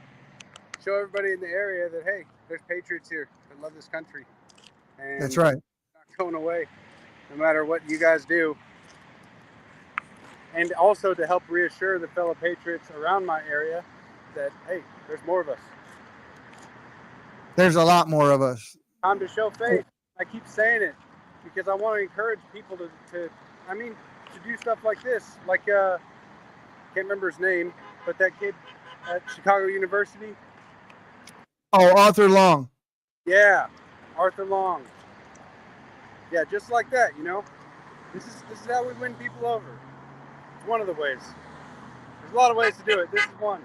show everybody in the area that hey, there's patriots here that love this country. And that's right. It's not going away, no matter what you guys do. And also to help reassure the fellow patriots around my area that, hey, there's more of us. There's a lot more of us. Time to show faith. I keep saying it because I want to encourage people to do stuff like this. Like, can't remember his name, but that kid at Chicago University. Oh, Arthur Long. Yeah, Arthur Long. Yeah, just like that, This is how we win people over. It's one of the ways. There's a lot of ways to do it. This is one.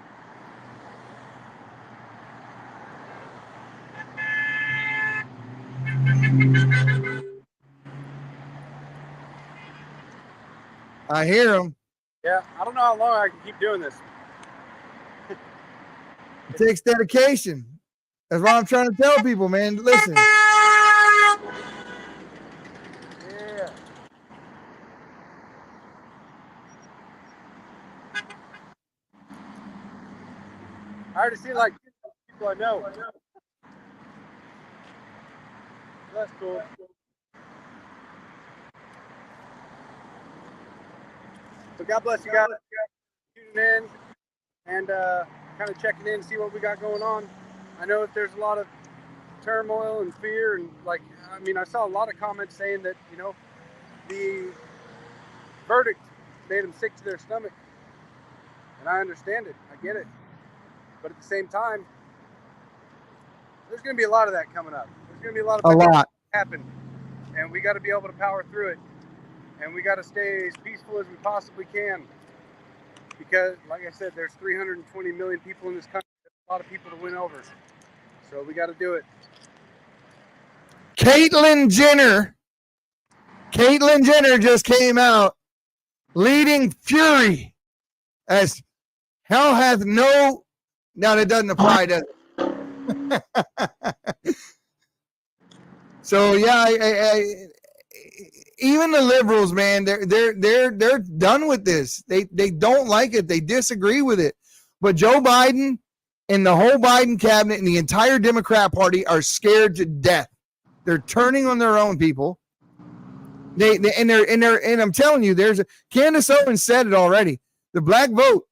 I hear him. Yeah, I don't know how long I can keep doing this. It takes dedication. That's what I'm trying to tell people, man. Listen. Yeah. I already see like people I know. That's cool. So God bless you guys tuning in and kind of checking in, see what we got going on. I know that there's a lot of turmoil and fear and I saw a lot of comments saying that, the verdict made them sick to their stomach. And I understand it. I get it. But at the same time, there's going to be a lot of that coming up. There's going to be a lot of that happen. And we got to be able to power through it. And we got to stay as peaceful as we possibly can. Because, like I said, there's 320 million people in this country. There's a lot of people to win over. So we got to do it. Caitlyn Jenner just came out leading fury as hell hath no. Now that doesn't apply, does it? So yeah, even the liberals, man, they're done with this. They don't like it. They disagree with it. But Joe Biden and the whole Biden cabinet and the entire Democrat Party are scared to death. They're turning on their own people. And I'm telling you, Candace Owens said it already. The black vote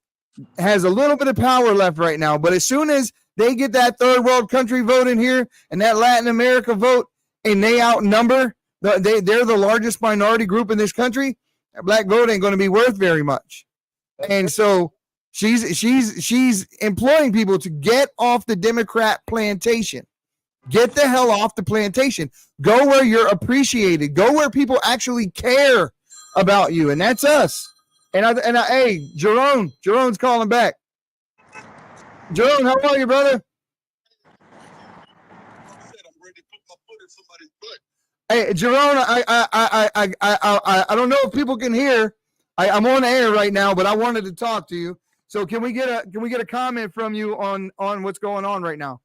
has a little bit of power left right now, but as soon as they get that third world country vote in here and that Latin America vote, and they outnumber, they're the largest minority group in this country, that black vote ain't going to be worth very much. And so she's employing people to get off the Democrat plantation. Get the hell off the plantation. Go where you're appreciated. Go where people actually care about you, and that's us. Hey, Jerome's calling back. Jerome, how are you, brother? Hey, Jerome, I don't know if people can hear. I'm on air right now, but I wanted to talk to you. So can we get a comment from you on what's going on right now?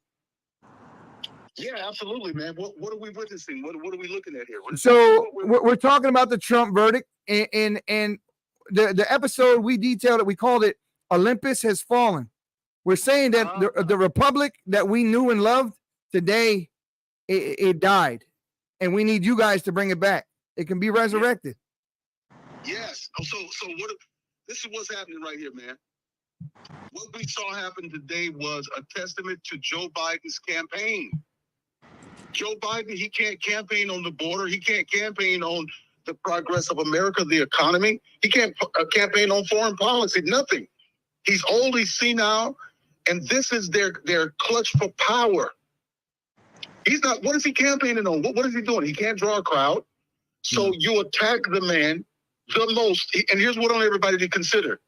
Yeah, absolutely, man. What are we witnessing? What are we looking at here? So we're talking about the Trump verdict, and the episode we detailed it. We called it Olympus Has Fallen. We're saying that the republic that we knew and loved today, it died, and we need you guys to bring it back. It can be resurrected. Yes. So what? This is what's happening right here, man. What we saw happen today was a testament to Joe Biden's campaign. Joe Biden, he can't campaign on the border. He can't campaign on the progress of America, the economy. He can't campaign on foreign policy, nothing. He's old, he's senile, and this is their clutch for power. He's not, what is he campaigning on? What is he doing? He can't draw a crowd. So you attack the man the most. And here's what I want everybody to consider.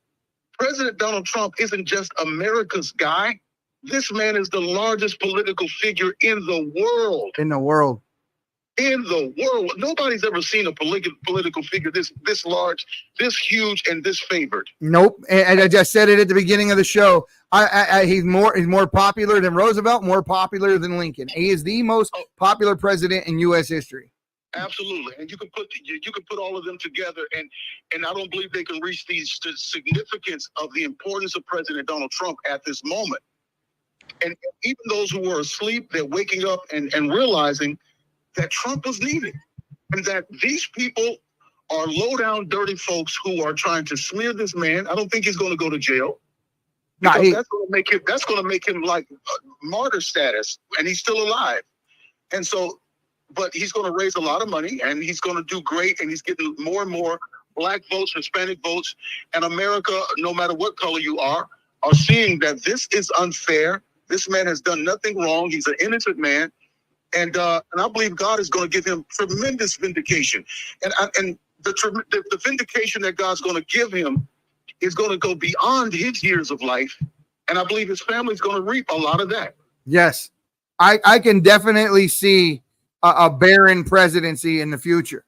President Donald Trump isn't just America's guy. This man is the largest political figure in the world. In the world. In the world. Nobody's ever seen a political figure this large, this huge, and this favored. Nope. And I just said it at the beginning of the show. He's more popular than Roosevelt, more popular than Lincoln. He is the most popular president in U.S. history. Absolutely, and you can put all of them together, and I don't believe they can reach the significance of the importance of President Donald Trump at this moment. And even those who were asleep, they're waking up and realizing that Trump was needed, and that these people are low down, dirty folks who are trying to smear this man. I don't think he's going to go to jail. That's going to make him like martyr status, and he's still alive. And so. But he's going to raise a lot of money, and he's going to do great, and he's getting more and more black votes, Hispanic votes, and America, no matter what color you are seeing that this is unfair. This man has done nothing wrong. He's an innocent man, and I believe God is going to give him tremendous vindication, and the vindication that God's going to give him is going to go beyond his years of life, and I believe his family's going to reap a lot of that. Yes, I can definitely see a barren presidency in the future.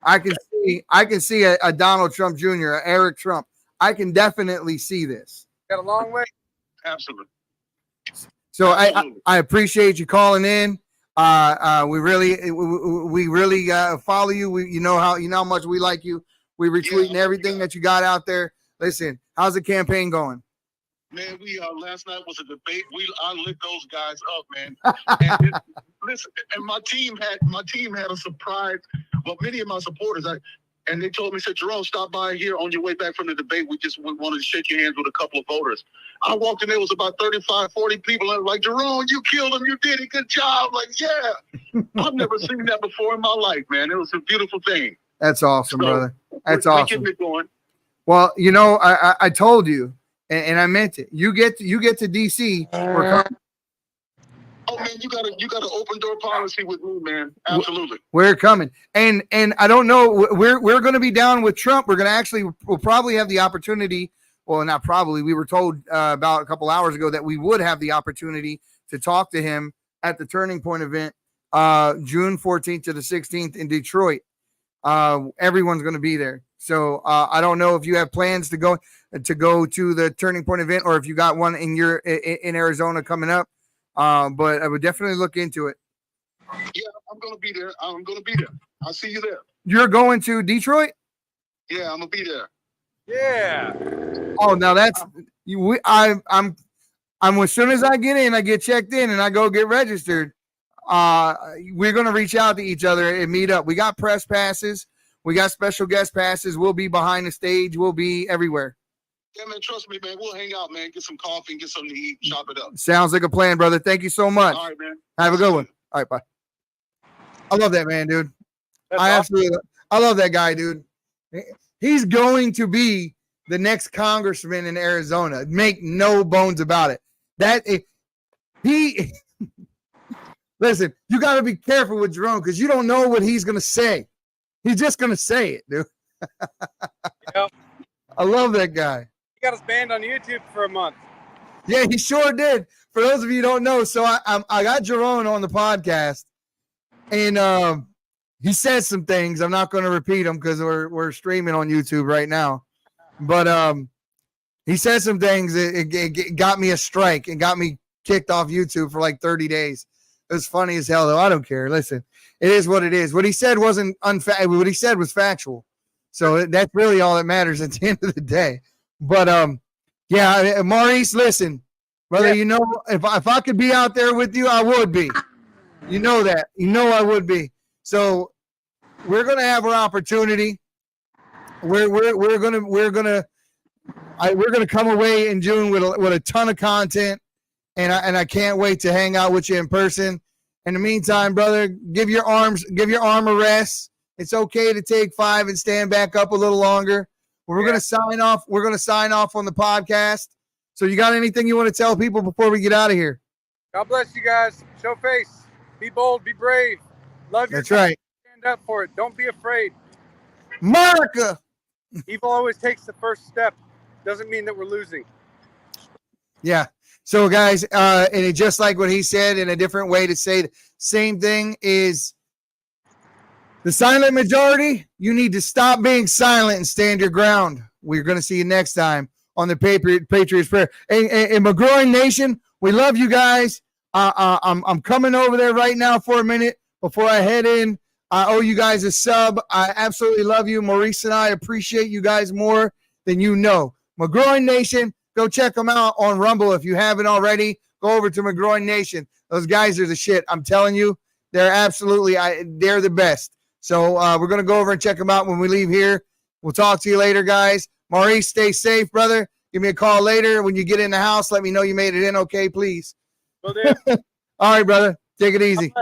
I can see a Donald Trump Jr., a Eric Trump. I can definitely see this. Got a long way. Absolutely. So I appreciate you calling in. We really follow you. You know how much we like you. We retweeting everything that you got out there. Listen, how's the campaign going? Man, last night was a debate. I lit those guys up, man. And listen, and my team had a surprise. Well, many of my supporters, and they told me, said, Jerome, stop by here on your way back from the debate. We wanted to shake your hands with a couple of voters. I walked in, there was about 35, 40 people, and I was like, Jerome, you killed him. You did a good job. Like, yeah. I've never seen that before in my life, man. It was a beautiful thing. That's awesome, brother. That's we're awesome. Getting it going. Well, I told you, and I meant it. You get to DC. Oh man, you got an open door policy with me, man. Absolutely. We're coming, and I don't know. We're going to be down with Trump. We'll probably have the opportunity. Well, not probably. We were told about a couple hours ago that we would have the opportunity to talk to him at the Turning Point event, June 14th to the 16th in Detroit. Everyone's going to be there. So I don't know if you have plans to go to the Turning Point event, or if you got one in Arizona coming up. But I would definitely look into it. Yeah, I'm going to be there. I'll see you there. You're going to Detroit? Yeah, I'm going to be there. Yeah. Oh, now that's I'm as soon as I get in, I get checked in and I go get registered. We're going to reach out to each other and meet up. We got press passes. We got special guest passes. We'll be behind the stage. We'll be everywhere. Yeah, man, trust me, man. We'll hang out, man. Get some coffee and get something to eat. Chop it up. Sounds like a plan, brother. Thank you so much. All right, man. Have a good one. All right, bye. I love that man, dude. I love that guy, dude. He's going to be the next congressman in Arizona. Make no bones about it. Listen, you got to be careful with Jerome because you don't know what he's going to say. He's just going to say it, dude. Yep. I love that guy. He got us banned on YouTube for a month. Yeah, he sure did. For those of you who don't know, so I got Jerome on the podcast, and he said some things. I'm not going to repeat them because we're streaming on YouTube right now. But he said some things. It got me a strike and got me kicked off YouTube for like 30 days. It was funny as hell, though. I don't care. Listen, it is what it is. What he said wasn't what he said was factual. So that's really all that matters at the end of the day. But yeah, Maurice, listen, brother. Yeah. You know, if I could be out there with you, I would be. You know that. You know I would be. So we're gonna have our opportunity. We're gonna come away in June with a ton of content, and I can't wait to hang out with you in person. In the meantime, brother, give your arm a rest. It's okay to take 5 and stand back up a little longer. We're gonna sign off. We're gonna sign off on the podcast. So, you got anything you want to tell people before we get out of here? God bless you guys. Show face. Be bold. Be brave. Love your That's right. Stand up for it. Don't be afraid. America. Evil always takes the first step. Doesn't mean that we're losing. Yeah. So, guys, and it, just like what he said, in a different way to say the same thing is the silent majority. You need to stop being silent and stand your ground. We're going to see you next time on the Patriots Prayer. And McGroin Nation, we love you guys. I'm coming over there right now for a minute before I head in. I owe you guys a sub. I absolutely love you. Maurice and I appreciate you guys more than you know. McGroin Nation, go check them out on Rumble if you haven't already. Go over to McGroin Nation. Those guys are the shit. I'm telling you, they're absolutely, they're the best. So we're going to go over and check them out when we leave here. We'll talk to you later, guys. Maurice, stay safe, brother. Give me a call later when you get in the house. Let me know you made it in okay, please. Well, then. All right, brother. Take it easy.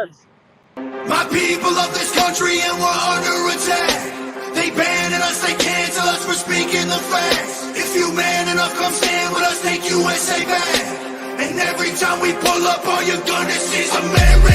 My people of this country and we're under attack. They banning us, they cancel us for speaking the facts. If you man enough, come stand with us, take USA back. And every time we pull up, all you're gonna see is America.